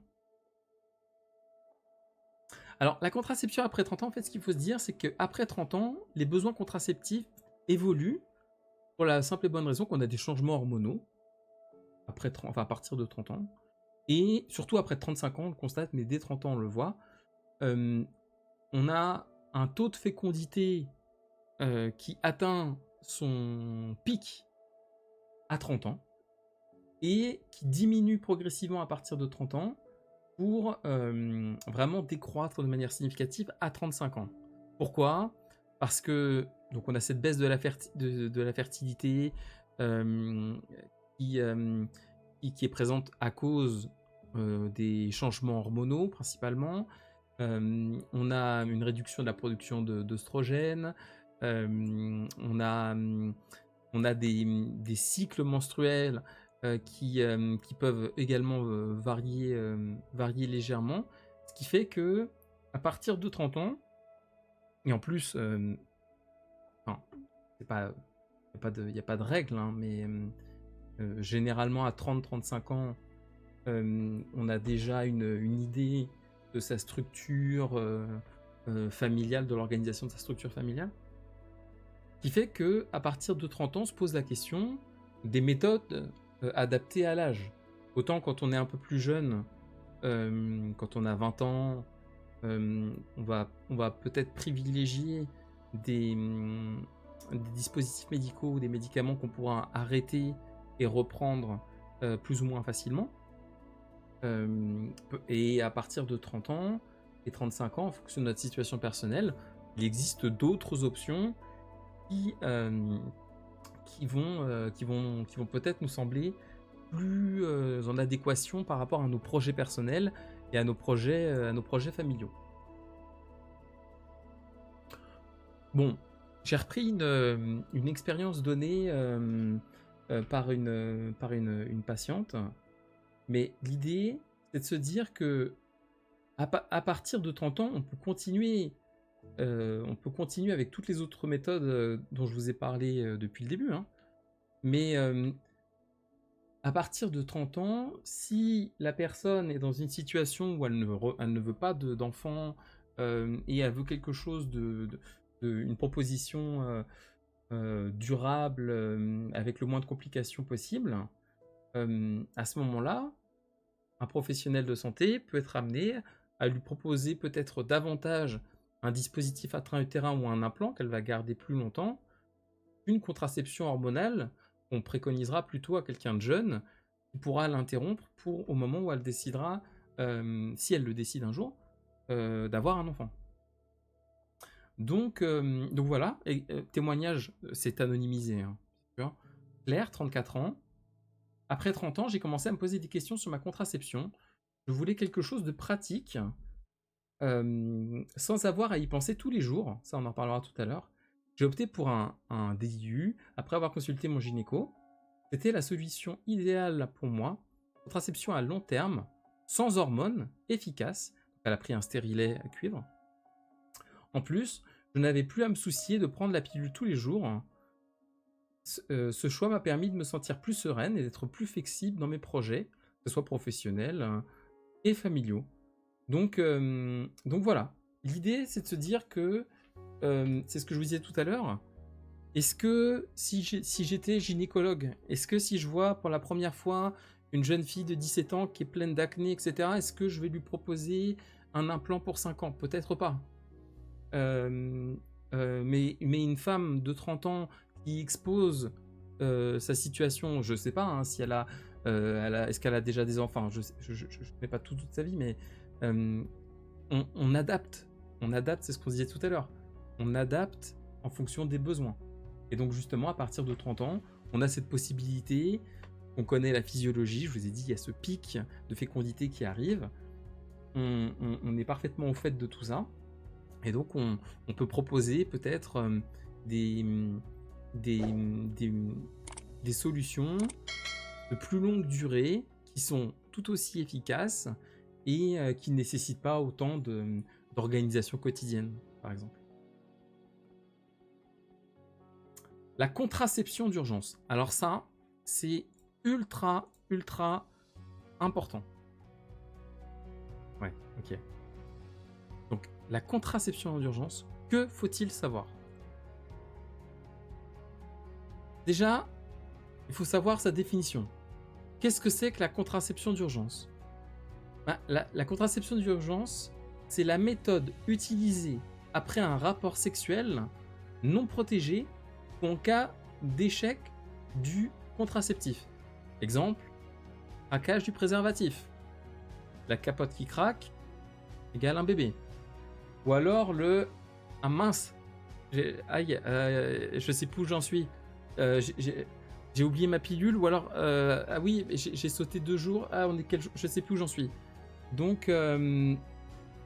Alors, la contraception après 30 ans, en fait, ce qu'il faut se dire, c'est qu'après 30 ans, les besoins contraceptifs évoluent pour la simple et bonne raison qu'on a des changements hormonaux à partir de 30 ans. Et surtout après 35 ans, on le constate, mais dès 30 ans, on le voit. On a un taux de fécondité qui atteint son pic à 30 ans et qui diminue progressivement à partir de 30 ans pour vraiment décroître de manière significative à 35 ans. Pourquoi ? Parce que donc on a cette baisse de la fertilité qui est présente à cause des changements hormonaux principalement. On a une réduction de la production d'œstrogènes. On a des cycles menstruels qui peuvent également varier légèrement, ce qui fait que à partir de 30 ans, et en plus, il n'y a pas de règle, mais généralement à 30-35 ans, on a déjà une idée de sa structure familiale, de l'organisation de sa structure familiale. qui fait que à partir de 30 ans, on se pose la question des méthodes adaptées à l'âge. Autant quand on est un peu plus jeune, quand on a 20 ans, on va peut-être privilégier des dispositifs médicaux ou des médicaments qu'on pourra arrêter et reprendre plus ou moins facilement. Et à partir de 30 ans et 35 ans, en fonction de notre situation personnelle, il existe d'autres options qui vont peut-être nous sembler plus en adéquation par rapport à nos projets personnels et à nos projets familiaux. Bon, j'ai repris une expérience donnée par une patiente, mais l'idée, c'est de se dire que à partir de 30 ans, on peut continuer avec toutes les autres méthodes dont je vous ai parlé depuis le début, hein. Mais à partir de 30 ans, si la personne est dans une situation où elle ne veut pas d'enfant et elle veut quelque chose une proposition durable avec le moins de complications possible, à ce moment-là, un professionnel de santé peut être amené à lui proposer peut-être davantage un dispositif intra-utérin ou un implant qu'elle va garder plus longtemps, une contraception hormonale qu'on préconisera plutôt à quelqu'un de jeune qui pourra l'interrompre au moment où elle décidera, si elle le décide un jour, d'avoir un enfant. Donc voilà, et, témoignage, c'est anonymisé, hein, Claire, 34 ans. Après 30 ans, j'ai commencé à me poser des questions sur ma contraception. Je voulais quelque chose de pratique, sans avoir à y penser tous les jours. Ça, on en parlera tout à l'heure. J'ai opté pour un DIU après avoir consulté mon gynéco. C'était la solution idéale pour moi. Contraception à long terme, sans hormones, efficace. Elle a pris un stérilet à cuivre. En plus, je n'avais plus à me soucier de prendre la pilule tous les jours. Ce choix m'a permis de me sentir plus sereine et d'être plus flexible dans mes projets, que ce soit professionnels et familiaux. Donc voilà. L'idée, c'est de se dire que, c'est ce que je vous disais tout à l'heure, est-ce que si j'étais gynécologue, est-ce que si je vois pour la première fois une jeune fille de 17 ans qui est pleine d'acné, etc., est-ce que je vais lui proposer un implant pour 5 ans? Peut-être pas. Mais une femme de 30 ans qui expose sa situation, je sais pas hein, si elle a, est-ce qu'elle a déjà des enfants, je connais pas toute sa vie, mais on adapte, c'est ce qu'on disait tout à l'heure, on adapte en fonction des besoins. Et donc justement, à partir de 30 ans, on a cette possibilité, on connaît la physiologie, je vous ai dit, il y a ce pic de fécondité qui arrive, on est parfaitement au fait de tout ça, et donc on peut proposer peut-être des solutions de plus longue durée qui sont tout aussi efficaces et qui ne nécessitent pas autant d'organisation quotidienne, par exemple. La contraception d'urgence. Alors ça, c'est ultra important. Ouais, ok. Donc, la contraception d'urgence, que faut-il savoir? Déjà, il faut savoir sa définition. Qu'est-ce que c'est que la contraception d'urgence? La contraception d'urgence, c'est la méthode utilisée après un rapport sexuel non protégé ou en cas d'échec du contraceptif. Exemple, craquage du préservatif. La capote qui craque égale un bébé. Ou alors ah mince, aïe, je sais plus où j'en suis. J'ai oublié ma pilule, ou alors ah oui, j'ai sauté 2 jours. Ah, on est je sais plus où j'en suis. Donc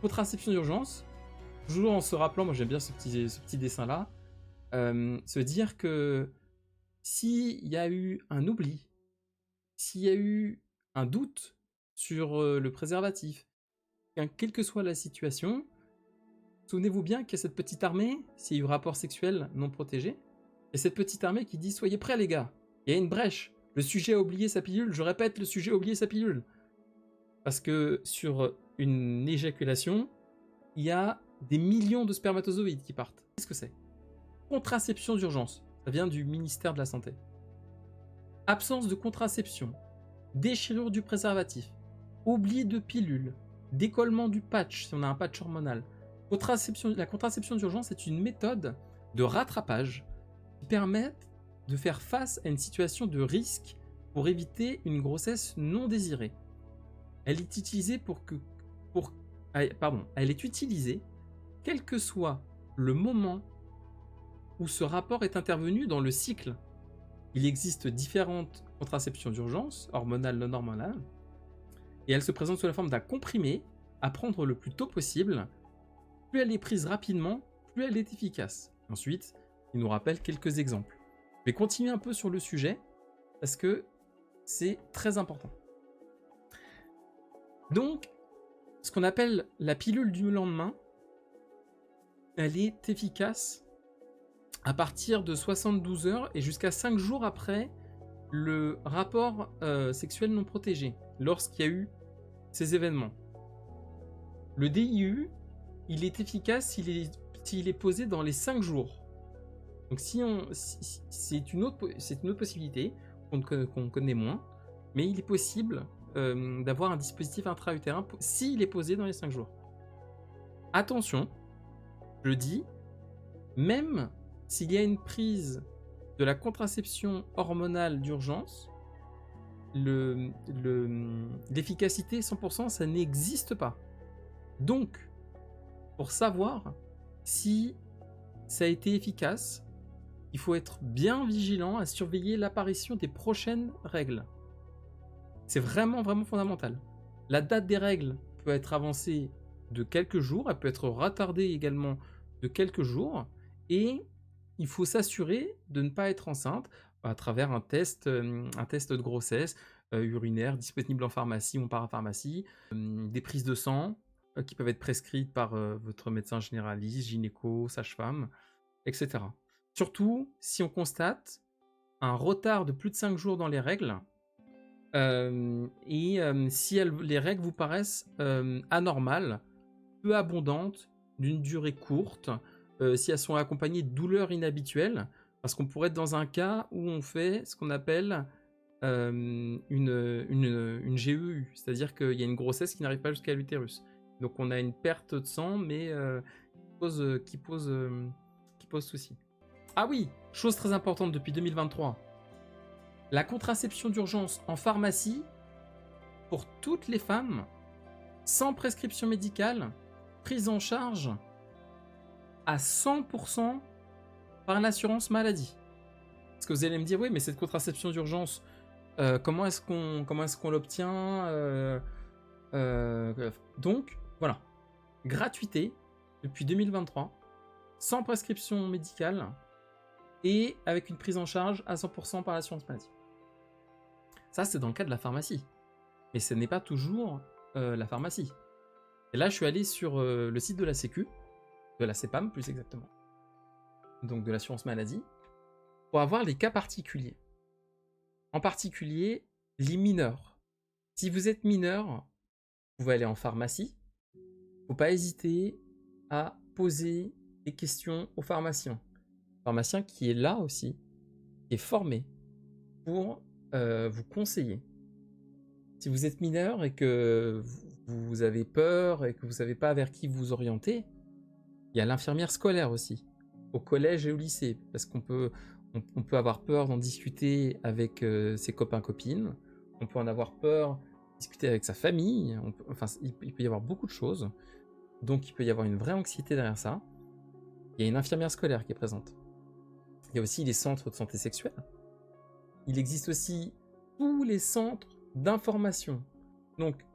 contraception d'urgence, toujours en se rappelant, moi j'aime bien ce petit dessin là, se dire que s'il y a eu un oubli, s'il y a eu un doute sur le préservatif, quelle que soit la situation, souvenez-vous bien qu'il y a cette petite armée, s'il y a eu rapport sexuel non protégé, et cette petite armée qui dit « Soyez prêts les gars, il y a une brèche, le sujet a oublié sa pilule, je répète, le sujet a oublié sa pilule. » Parce que sur une éjaculation, il y a des millions de spermatozoïdes qui partent. Qu'est-ce que c'est? Contraception d'urgence. Ça vient du ministère de la Santé. Absence de contraception. Déchirure du préservatif. Oubli de pilule. Décollement du patch, si on a un patch hormonal. La contraception d'urgence est une méthode de rattrapage qui permet de faire face à une situation de risque pour éviter une grossesse non désirée. Elle est utilisée elle est utilisée quel que soit le moment où ce rapport est intervenu dans le cycle. Il existe différentes contraceptions d'urgence, hormonales, non hormonales, et elle se présente sous la forme d'un comprimé à prendre le plus tôt possible. Plus elle est prise rapidement, plus elle est efficace. Ensuite, il nous rappelle quelques exemples. Je vais continuer un peu sur le sujet parce que c'est très important. Donc, ce qu'on appelle la pilule du lendemain, elle est efficace à partir de 72 heures et jusqu'à 5 jours après le rapport sexuel non protégé, lorsqu'il y a eu ces événements. Le DIU, il est efficace s'il est posé dans les 5 jours. Donc c'est une autre possibilité qu'on connaît moins, mais il est possible d'avoir un dispositif intra-utérin s'il est posé dans les 5 jours. Attention, je dis, même s'il y a une prise de la contraception hormonale d'urgence, l'efficacité 100%, ça n'existe pas. Donc, pour savoir si ça a été efficace, il faut être bien vigilant à surveiller l'apparition des prochaines règles. C'est vraiment, vraiment fondamental. La date des règles peut être avancée de quelques jours, elle peut être retardée également de quelques jours, et il faut s'assurer de ne pas être enceinte à travers un test de grossesse urinaire disponible en pharmacie ou en parapharmacie, des prises de sang qui peuvent être prescrites par votre médecin généraliste, gynéco, sage-femme, etc. Surtout si on constate un retard de plus de 5 jours dans les règles, si les règles vous paraissent anormales, peu abondantes, d'une durée courte, si elles sont accompagnées de douleurs inhabituelles, parce qu'on pourrait être dans un cas où on fait ce qu'on appelle une GEU, c'est-à-dire qu'il y a une grossesse qui n'arrive pas jusqu'à l'utérus. Donc on a une perte de sang, mais qui pose souci. Ah oui, chose très importante depuis 2023, la contraception d'urgence en pharmacie pour toutes les femmes, sans prescription médicale, prise en charge à 100% par l'assurance maladie. Parce que vous allez me dire, oui, mais cette contraception d'urgence, comment est-ce qu'on l'obtient Donc, voilà. Gratuité depuis 2023, sans prescription médicale et avec une prise en charge à 100% par l'assurance maladie. Ça, c'est dans le cas de la pharmacie. Mais ce n'est pas toujours la pharmacie. Et là, je suis allé sur le site de la Sécu, de la CEPAM plus exactement, donc de l'assurance maladie, pour avoir les cas particuliers. En particulier, les mineurs. Si vous êtes mineur, vous pouvez aller en pharmacie. Il ne faut pas hésiter à poser des questions au pharmacien. Le pharmacien qui est là aussi, qui est formé pour vous conseiller. Si vous êtes mineur et que vous avez peur et que vous ne savez pas vers qui vous orienter, il y a l'infirmière scolaire aussi, au collège et au lycée, parce qu'on peut avoir peur d'en discuter avec ses copains-copines, on peut en avoir peur de discuter avec sa famille, il peut y avoir beaucoup de choses, donc il peut y avoir une vraie anxiété derrière ça. Il y a une infirmière scolaire qui est présente. Il y a aussi les centres de santé sexuelle. Il existe aussi tous les centres d'information. Donc,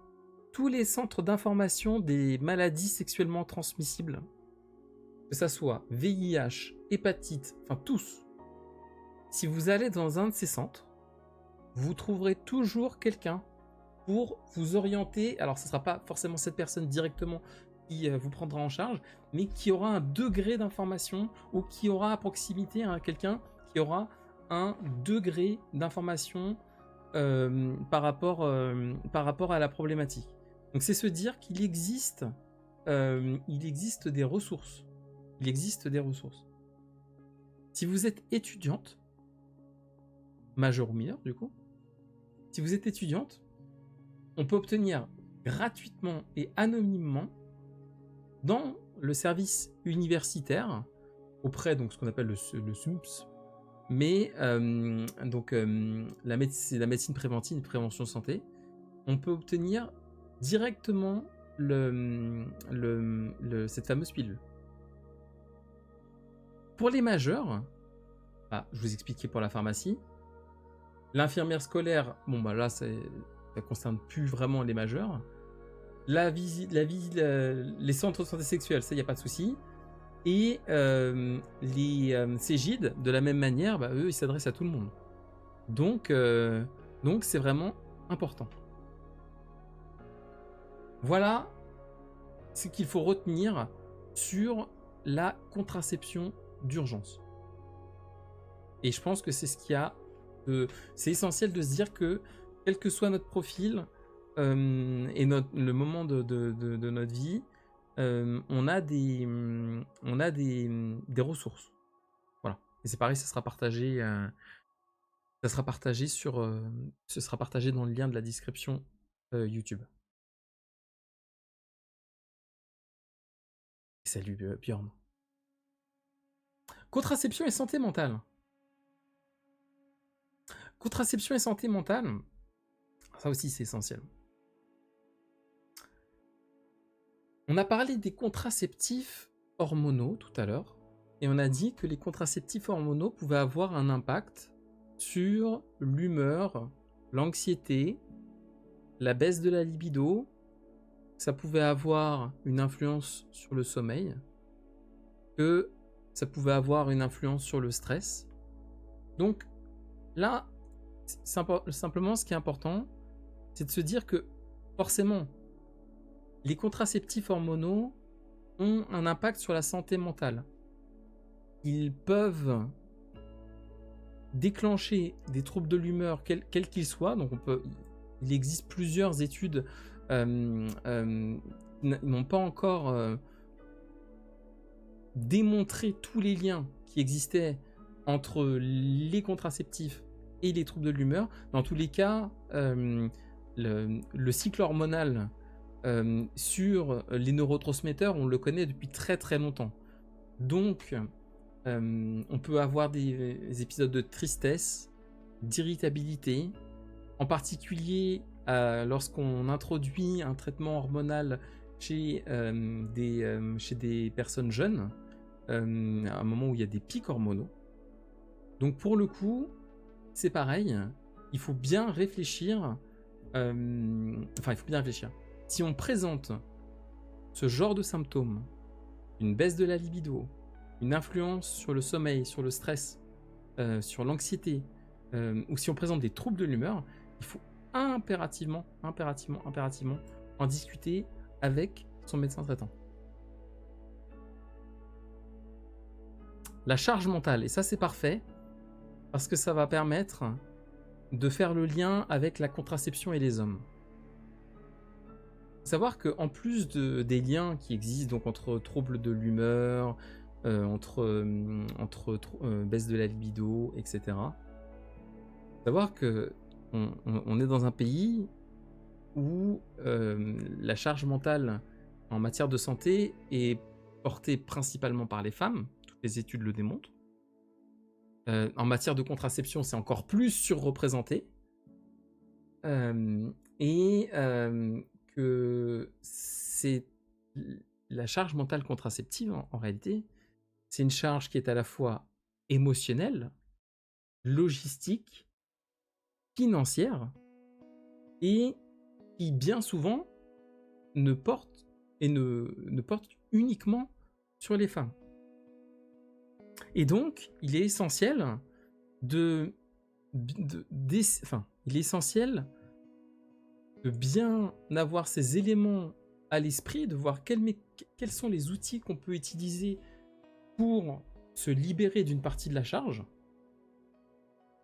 tous les centres d'information des maladies sexuellement transmissibles, que ça soit VIH, hépatite, enfin tous. Si vous allez dans un de ces centres, vous trouverez toujours quelqu'un pour vous orienter. Alors, ce ne sera pas forcément cette personne directement qui vous prendra en charge, mais qui aura un degré d'information ou qui aura à proximité quelqu'un qui aura un degré d'information par rapport à la problématique. Donc c'est se dire qu'il existe des ressources. Il existe des ressources. Si vous êtes étudiante, majeure ou mineure du coup, si vous êtes étudiante, on peut obtenir gratuitement et anonymement dans le service universitaire auprès donc ce qu'on appelle le SUMPS, mais c'est la médecine préventive et prévention santé. On peut obtenir directement cette fameuse pilule. Pour les majeurs, je vous expliquais pour la pharmacie, l'infirmière scolaire, bon bah là ça concerne plus vraiment les majeurs. Les centres de santé sexuelle, ça y a pas de souci. Et les Cégides, de la même manière, eux ils s'adressent à tout le monde. Donc c'est vraiment important. Voilà ce qu'il faut retenir sur la contraception d'urgence. Et je pense que c'est ce qu'il y a c'est essentiel de se dire que quel que soit notre profil et le moment de notre vie, on a des ressources. Voilà. Et c'est pareil, ça sera partagé ce sera partagé dans le lien de la description YouTube. Salut Bjorn. Contraception et santé mentale. Contraception et santé mentale, ça aussi c'est essentiel. On a parlé des contraceptifs hormonaux tout à l'heure, et on a dit que les contraceptifs hormonaux pouvaient avoir un impact sur l'humeur, l'anxiété, la baisse de la libido, ça pouvait avoir une influence sur le sommeil, que ça pouvait avoir une influence sur le stress. Donc là, simplement ce qui est important, c'est de se dire que forcément, les contraceptifs hormonaux ont un impact sur la santé mentale. Ils peuvent déclencher des troubles de l'humeur, quels qu'ils soient. Donc il existe plusieurs études n'ont pas encore démontré tous les liens qui existaient entre les contraceptifs et les troubles de l'humeur. Dans tous les cas, le cycle hormonal sur les neurotransmetteurs, on le connaît depuis très très longtemps. Donc, on peut avoir des épisodes de tristesse, d'irritabilité, en particulier lorsqu'on introduit un traitement hormonal chez des personnes jeunes, à un moment où il y a des pics hormonaux. Donc pour le coup, c'est pareil, il faut bien réfléchir. Il faut bien réfléchir. Si on présente ce genre de symptômes, une baisse de la libido, une influence sur le sommeil, sur le stress, sur l'anxiété, ou si on présente des troubles de l'humeur, il faut impérativement en discuter avec son médecin traitant. La charge mentale, et ça c'est parfait, parce que ça va permettre de faire le lien avec la contraception et les hommes. Faut savoir qu'en plus des liens qui existent donc entre troubles de l'humeur, entre baisse de la libido, etc. Faut savoir que on est dans un pays où la charge mentale en matière de santé est portée principalement par les femmes, toutes les études le démontrent. En matière de contraception, c'est encore plus surreprésenté. Que c'est la charge mentale contraceptive, en réalité, c'est une charge qui est à la fois émotionnelle, logistique, financière, et qui bien souvent ne porte uniquement sur les femmes. Et donc, il est essentiel de bien avoir ces éléments à l'esprit, de voir quels sont les outils qu'on peut utiliser pour se libérer d'une partie de la charge.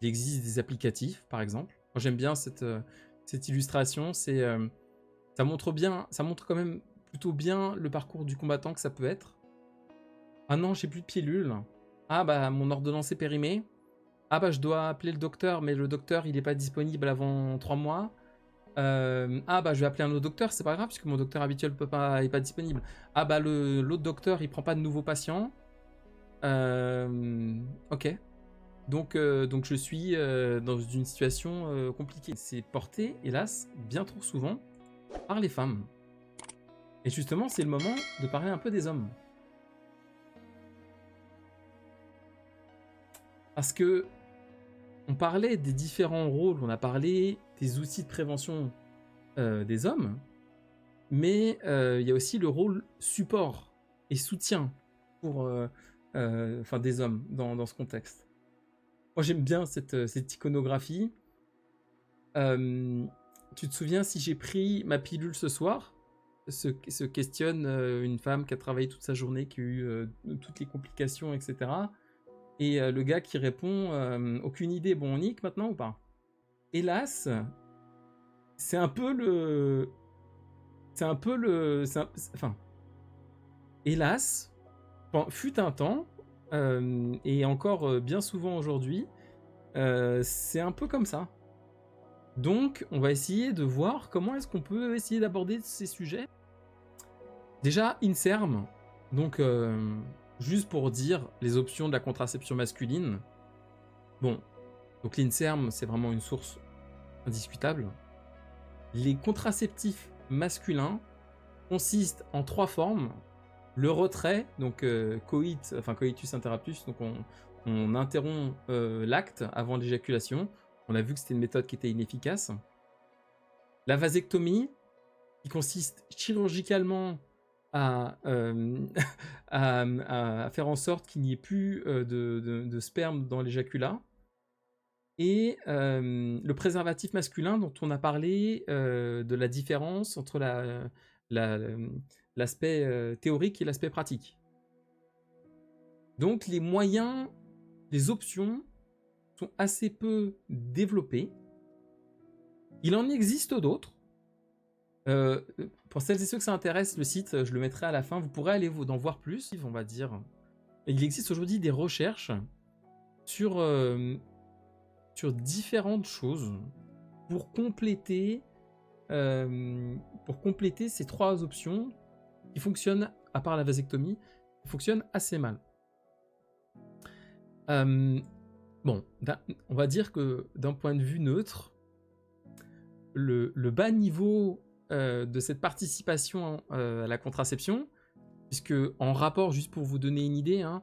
Il existe des applicatifs, par exemple. Moi, j'aime bien cette illustration. Ça montre quand même plutôt bien le parcours du combattant que ça peut être. Ah non, j'ai plus de pilule. Ah bah mon ordonnance est périmée. Ah bah je dois appeler le docteur, mais le docteur il est pas disponible avant 3 mois. Ah bah je vais appeler un autre docteur, c'est pas grave puisque mon docteur habituel est pas disponible. Ah bah l'autre docteur il prend pas de nouveaux patients. Ok. Donc je suis dans une situation compliquée. C'est porté, hélas, bien trop souvent par les femmes. Et justement, c'est le moment de parler un peu des hommes. Parce que on parlait des différents rôles, on a parlé des outils de prévention des hommes, mais il y a aussi le rôle support et soutien pour, des hommes dans ce contexte. Moi, j'aime bien cette iconographie. Tu te souviens, si j'ai pris ma pilule ce soir, se questionne une femme qui a travaillé toute sa journée, qui a eu toutes les complications, etc. Et le gars qui répond aucune idée, bon on nique maintenant ou pas? Hélas, c'est un peu le... Enfin, hélas, fut un temps, et encore bien souvent aujourd'hui, c'est un peu comme ça. Donc, on va essayer de voir comment est-ce qu'on peut essayer d'aborder ces sujets. Déjà, INSERM, donc juste pour dire les options de la contraception masculine. Bon, donc l'INSERM, c'est vraiment une source indiscutable. Les contraceptifs masculins consistent en 3 formes. Le retrait, donc coitus interruptus, donc on interrompt l'acte avant l'éjaculation. On a vu que c'était une méthode qui était inefficace. La vasectomie, qui consiste chirurgicalement à faire en sorte qu'il n'y ait plus de sperme dans l'éjaculat. Et le préservatif masculin, dont on a parlé de la différence entre l'aspect théorique et l'aspect pratique. Donc les moyens, les options sont assez peu développées. Il en existe d'autres. Pour celles et ceux que ça intéresse, le site, je le mettrai à la fin. Vous pourrez aller d'en voir plus, on va dire. Et il existe aujourd'hui des recherches sur différentes choses pour compléter ces 3 options qui fonctionnent, à part la vasectomie, qui fonctionnent assez mal. Bon, on va dire que d'un point de vue neutre, le bas niveau de cette participation à la contraception, puisque en rapport, juste pour vous donner une idée, hein,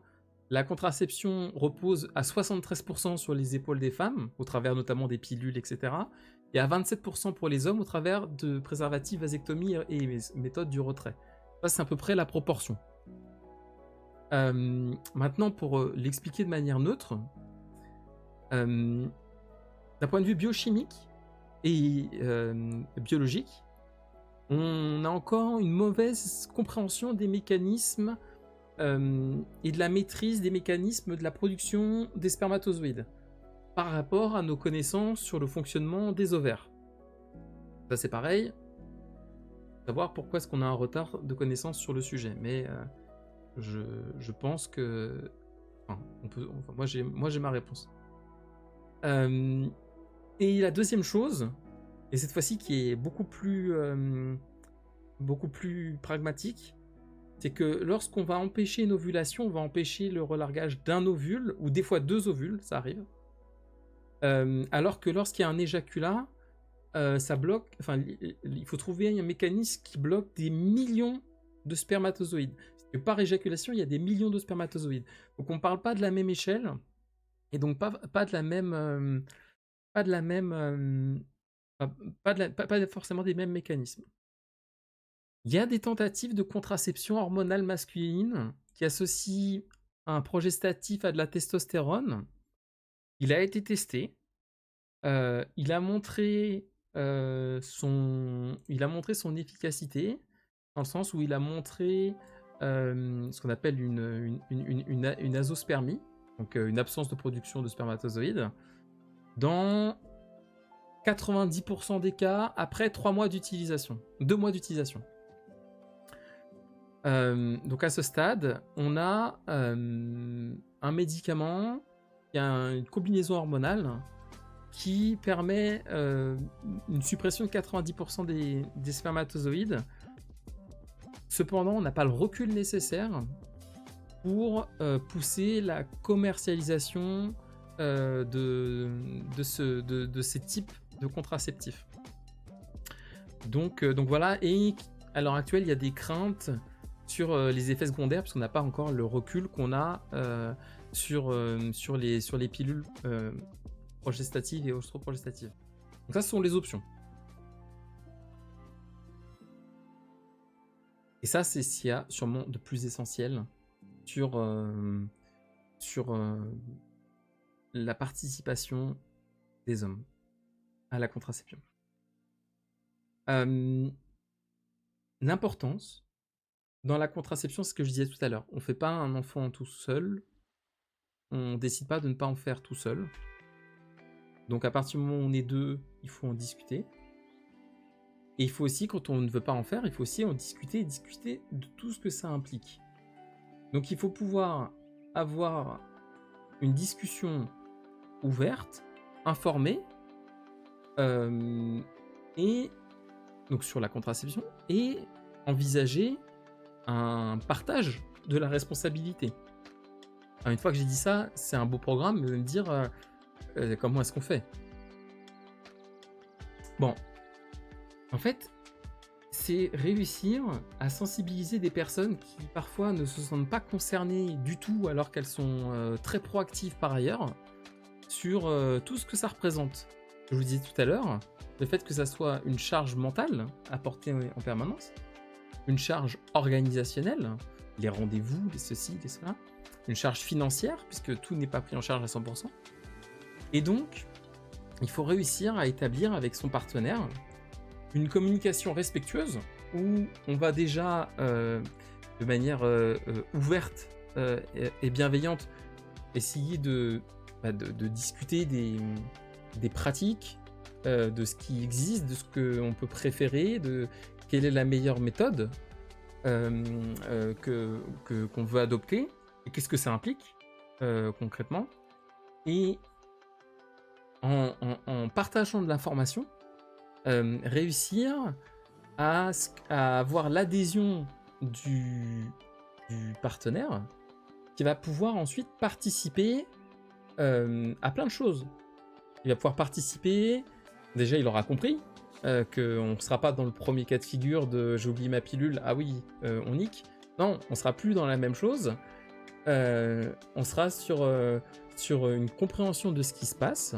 la contraception repose à 73% sur les épaules des femmes, au travers notamment des pilules, etc. Et à 27% pour les hommes, au travers de préservatifs, vasectomie et méthode du retrait. Ça, c'est à peu près la proportion. Maintenant, pour l'expliquer de manière neutre, d'un point de vue biochimique et biologique, on a encore une mauvaise compréhension des mécanismes et de la maîtrise des mécanismes de la production des spermatozoïdes par rapport à nos connaissances sur le fonctionnement des ovaires. Ça c'est pareil, savoir pourquoi est-ce qu'on a un retard de connaissances sur le sujet, mais je pense que... moi j'ai ma réponse. Et la deuxième chose, et cette fois-ci qui est beaucoup plus pragmatique, c'est que lorsqu'on va empêcher une ovulation, on va empêcher le relargage d'un ovule, ou des fois 2 ovules, ça arrive. Alors que lorsqu'il y a un éjaculat, ça bloque, il faut trouver un mécanisme qui bloque des millions de spermatozoïdes. Parce que par éjaculation, il y a des millions de spermatozoïdes. Donc on ne parle pas de la même échelle, et donc pas forcément des mêmes mécanismes. Il y a des tentatives de contraception hormonale masculine qui associent un progestatif à de la testostérone. Il a été testé. Il a montré son efficacité, dans le sens où il a montré ce qu'on appelle une azospermie, donc une absence de production de spermatozoïdes, dans 90% des cas après 2 mois d'utilisation. Donc à ce stade, on a un médicament qui a une combinaison hormonale qui permet une suppression de 90% des spermatozoïdes. Cependant, on n'a pas le recul nécessaire pour pousser la commercialisation de ces types de contraceptifs. Donc voilà, et à l'heure actuelle, il y a des craintes sur les effets secondaires, parce qu'on n'a pas encore le recul qu'on a sur les pilules progestatives et ostroprogestatives. Donc ça, ce sont les options. Et ça, c'est ce qu'il y a sûrement de plus essentiel sur la participation des hommes à la contraception. L'importance dans la contraception, c'est ce que je disais tout à l'heure. On ne fait pas un enfant tout seul. On ne décide pas de ne pas en faire tout seul. Donc à partir du moment où on est deux, il faut en discuter. Et il faut aussi, quand on ne veut pas en faire, il faut aussi en discuter et discuter de tout ce que ça implique. Donc il faut pouvoir avoir une discussion ouverte, informée, et donc sur la contraception, et envisager un partage de la responsabilité. Alors, une fois que j'ai dit ça, c'est un beau programme, mais me dire comment est-ce qu'on fait. Bon, en fait, c'est réussir à sensibiliser des personnes qui parfois ne se sentent pas concernées du tout alors qu'elles sont très proactives par ailleurs sur tout ce que ça représente. Je vous disais tout à l'heure, le fait que ça soit une charge mentale à porter en permanence, une charge organisationnelle, les rendez-vous, les ceci, les cela, une charge financière puisque tout n'est pas pris en charge à 100%. Et donc, il faut réussir à établir avec son partenaire une communication respectueuse où on va déjà de manière ouverte et bienveillante essayer de discuter des pratiques, de ce qui existe, de ce qu'on peut préférer, de quelle est la meilleure méthode qu'on veut adopter et qu'est-ce que ça implique concrètement. Et en partageant de l'information, réussir à avoir l'adhésion du partenaire qui va pouvoir ensuite participer à plein de choses. Il va pouvoir participer, déjà il aura compris qu'on ne sera pas dans le premier cas de figure de j'ai oublié ma pilule, ah oui, on nique. Non, on ne sera plus dans la même chose. On sera sur une compréhension de ce qui se passe.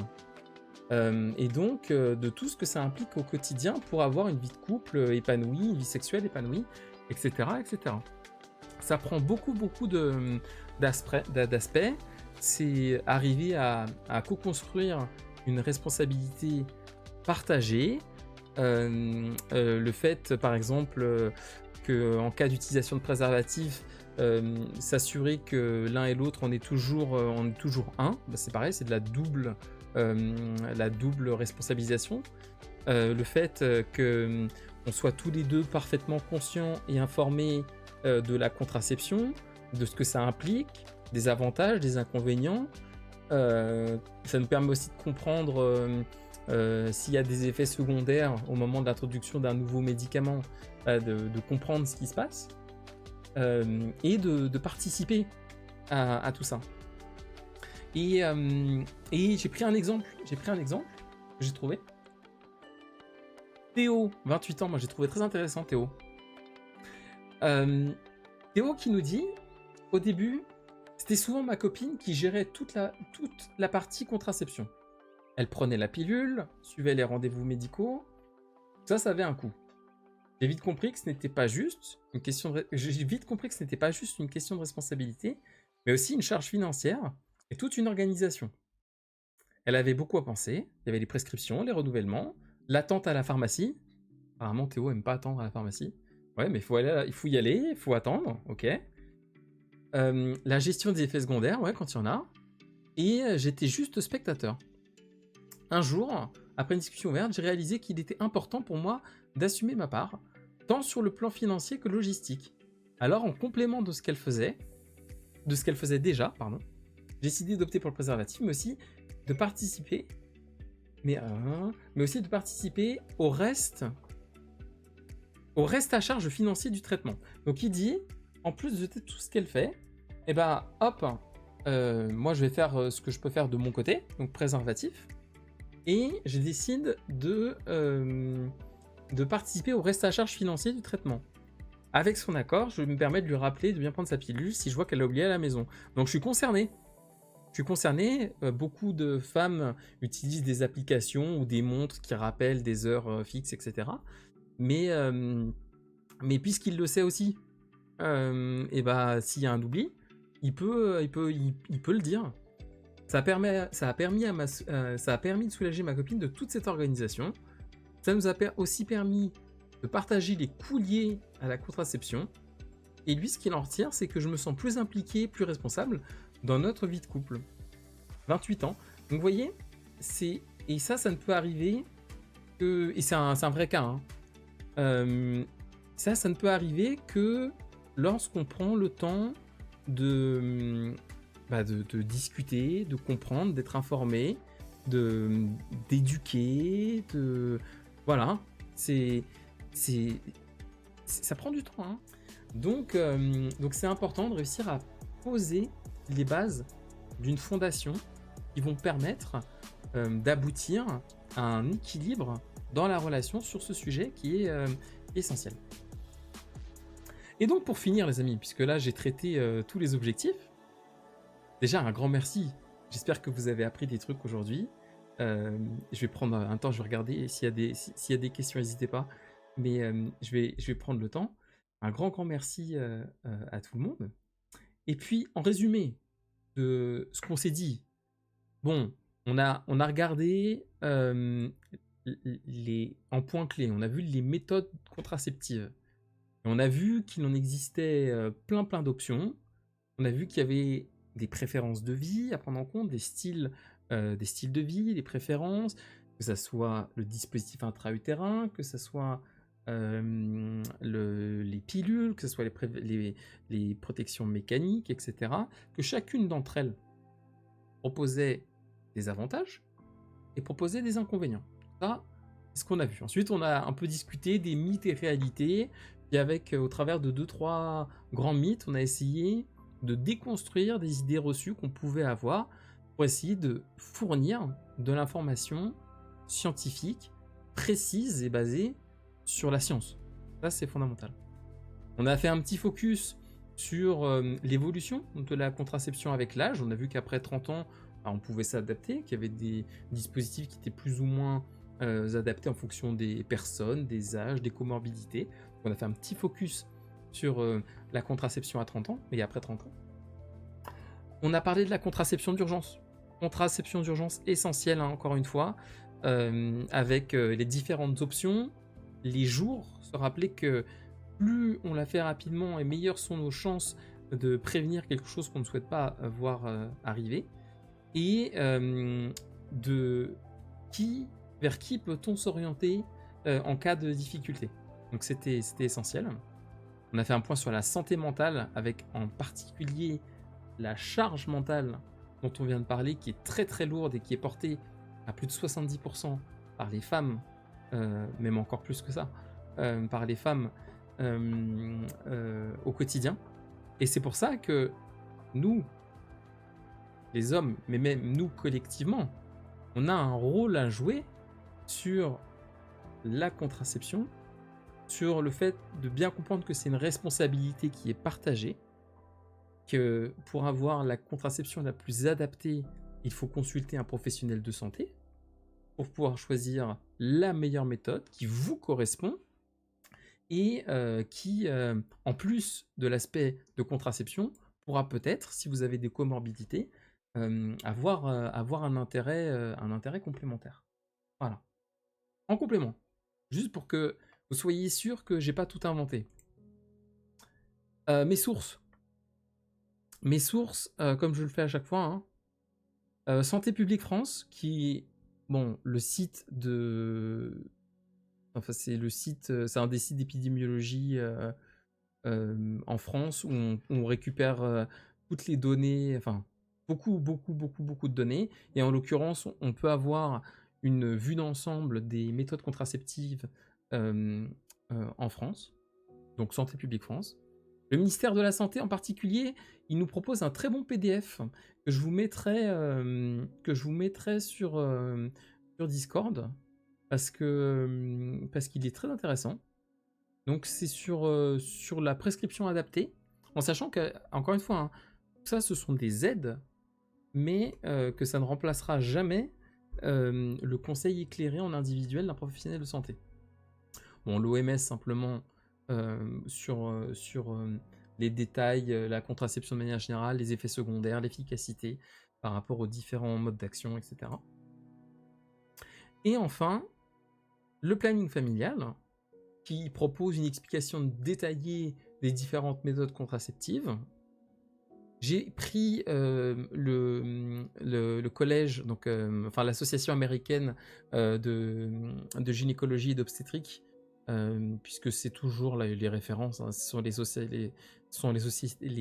Et donc de tout ce que ça implique au quotidien pour avoir une vie de couple épanouie, une vie sexuelle épanouie, etc. etc. Ça prend beaucoup d'aspects. C'est arriver à co-construire une responsabilité partagée. Le fait, par exemple, qu'en cas d'utilisation de préservatifs, s'assurer que l'un et l'autre on est toujours un, bah, c'est pareil, c'est de la double responsabilisation. Le fait qu'on soit tous les deux parfaitement conscients et informés de la contraception, de ce que ça implique, des avantages, des inconvénients. Ça nous permet aussi de comprendre s'il y a des effets secondaires au moment de l'introduction d'un nouveau médicament, de comprendre ce qui se passe et de participer à tout ça. Et j'ai pris un exemple que j'ai trouvé. Théo, 28 ans, moi j'ai trouvé très intéressant Théo. Théo qui nous dit, au début, c'était souvent ma copine qui gérait toute la partie contraception. Elle prenait la pilule, suivait les rendez-vous médicaux, ça avait un coût. J'ai vite compris que ce n'était pas juste une question de responsabilité, mais aussi une charge financière et toute une organisation. Elle avait beaucoup à penser, il y avait les prescriptions, les renouvellements, l'attente à la pharmacie. Apparemment Théo aime pas attendre à la pharmacie. Ouais, mais il faut y aller, il faut attendre, ok. La gestion des effets secondaires, ouais, quand il y en a. Et j'étais juste spectateur. Un jour, après une discussion ouverte, j'ai réalisé qu'il était important pour moi d'assumer ma part, tant sur le plan financier que logistique. Alors, en complément de ce qu'elle faisait déjà, J'ai décidé d'opter pour le préservatif, mais aussi de participer, mais aussi de participer au reste à charge financier du traitement. Donc il dit, en plus de tout ce qu'elle fait, et ben hop, moi je vais faire ce que je peux faire de mon côté, donc préservatif, et je décide de participer au reste à charge financier du traitement. Avec son accord, je me permets de lui rappeler de bien prendre sa pilule si je vois qu'elle l'a oublié à la maison. Donc je suis concerné. Beaucoup de femmes utilisent des applications ou des montres qui rappellent des heures fixes, etc. Mais, puisqu'il le sait aussi, et bah, s'il y a un oubli, il peut le dire. Ça a permis de soulager ma copine de toute cette organisation. Ça nous a aussi permis de partager les coûts liés à la contraception. Et lui, ce qu'il en retire, c'est que je me sens plus impliqué, plus responsable dans notre vie de couple. 28 ans. Donc vous voyez, et ça ne peut arriver que... Et c'est un vrai cas. Hein. Ça ne peut arriver que lorsqu'on prend le temps de discuter, de comprendre, d'être informé, d'éduquer, voilà. Ça prend du temps. Hein. Donc c'est important de réussir à poser les bases d'une fondation qui vont permettre d'aboutir à un équilibre dans la relation sur ce sujet qui est essentiel. Et donc pour finir les amis, puisque là j'ai traité tous les objectifs, déjà un grand merci, j'espère que vous avez appris des trucs aujourd'hui. Je vais prendre un temps, je vais regarder s'il y a des questions, n'hésitez pas, mais je vais prendre le temps. Un grand merci à tout le monde. Et puis en résumé de ce qu'on s'est dit, bon, on a regardé en points clés, on a vu les méthodes contraceptives. Et on a vu qu'il en existait plein d'options. On a vu qu'il y avait des préférences de vie à prendre en compte, des styles de vie, des préférences, que ce soit le dispositif intra-utérin, que ce soit les pilules, que ce soit les protections mécaniques, etc. Que chacune d'entre elles proposait des avantages et proposait des inconvénients. Ça, c'est ce qu'on a vu. Ensuite, on a un peu discuté des mythes et réalités, et avec, au travers de 2-3 grands mythes, on a essayé de déconstruire des idées reçues qu'on pouvait avoir pour essayer de fournir de l'information scientifique, précise et basée sur la science. Ça, c'est fondamental. On a fait un petit focus sur l'évolution de la contraception avec l'âge. On a vu qu'après 30 ans, on pouvait s'adapter, qu'il y avait des dispositifs qui étaient plus ou moins adaptés en fonction des personnes, des âges, des comorbidités. On a fait un petit focus sur la contraception à 30 ans et après 30 ans. On a parlé de la contraception d'urgence. Contraception d'urgence essentielle, hein, encore une fois, avec les différentes options, les jours, se rappeler que plus on la fait rapidement et meilleures sont nos chances de prévenir quelque chose qu'on ne souhaite pas voir arriver. Et vers qui peut-on s'orienter en cas de difficulté. Donc c'était essentiel. On a fait un point sur la santé mentale, avec en particulier la charge mentale dont on vient de parler, qui est très très lourde et qui est portée à plus de 70% par les femmes, même encore plus que ça, par les femmes au quotidien. Et c'est pour ça que nous, les hommes, mais même nous collectivement, on a un rôle à jouer sur la contraception, sur le fait de bien comprendre que c'est une responsabilité qui est partagée, que pour avoir la contraception la plus adaptée, il faut consulter un professionnel de santé pour pouvoir choisir la meilleure méthode qui vous correspond et qui, en plus de l'aspect de contraception, pourra peut-être, si vous avez des comorbidités, avoir un intérêt complémentaire. Voilà. En complément, juste pour que vous soyez sûr que j'ai pas tout inventé. Mes sources, comme je le fais à chaque fois, hein. Santé publique France, qui, bon, le site de, enfin c'est un des sites d'épidémiologie en France où on récupère toutes les données, enfin beaucoup de données. Et en l'occurrence, on peut avoir une vue d'ensemble des méthodes contraceptives en France, donc Santé publique France. Le ministère de la Santé en particulier, il nous propose un très bon PDF que je vous mettrai, sur Discord parce qu'il est très intéressant. Donc c'est sur la prescription adaptée, en sachant que, encore une fois, hein, ça ce sont des aides, mais que ça ne remplacera jamais le conseil éclairé en individuel d'un professionnel de santé. Bon, l'OMS simplement sur les détails, la contraception de manière générale, les effets secondaires, l'efficacité par rapport aux différents modes d'action, etc. Et enfin, le planning familial, qui propose une explication détaillée des différentes méthodes contraceptives. J'ai pris le collège, donc enfin l'association américaine de gynécologie et d'obstétrique, puisque c'est toujours les références, hein, ce sont les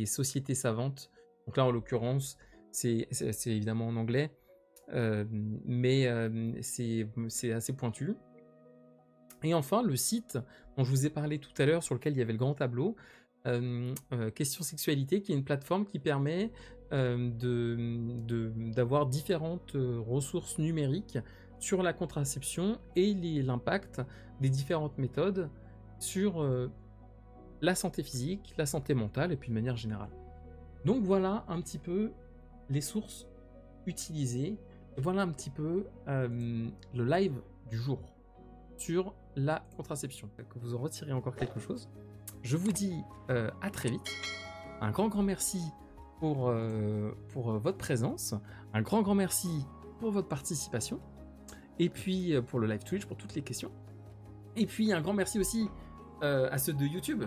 sociétés savantes. Donc là, en l'occurrence, c'est évidemment en anglais, mais c'est assez pointu. Et enfin, le site dont je vous ai parlé tout à l'heure, sur lequel il y avait le grand tableau, Question Sexualité, qui est une plateforme qui permet d'avoir différentes ressources numériques sur la contraception et l'impact des différentes méthodes sur la santé physique, la santé mentale et puis de manière générale. Donc voilà un petit peu les sources utilisées, et voilà un petit peu le live du jour sur la contraception. Que vous en retirez encore quelque chose. Je vous dis à très vite. Un grand merci pour votre présence. Un grand merci pour votre participation. Et puis pour le live Twitch, pour toutes les questions. Et puis un grand merci aussi à ceux de YouTube.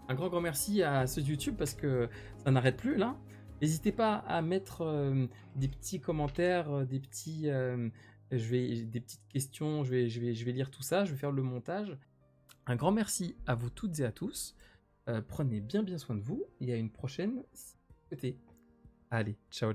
Un grand merci à ceux de YouTube parce que ça n'arrête plus là. N'hésitez pas à mettre des petits commentaires, des petites questions. Je vais lire tout ça. Je vais faire le montage. Un grand merci à vous toutes et à tous. Prenez bien soin de vous et à une prochaine si vous souhaitez. Allez, ciao.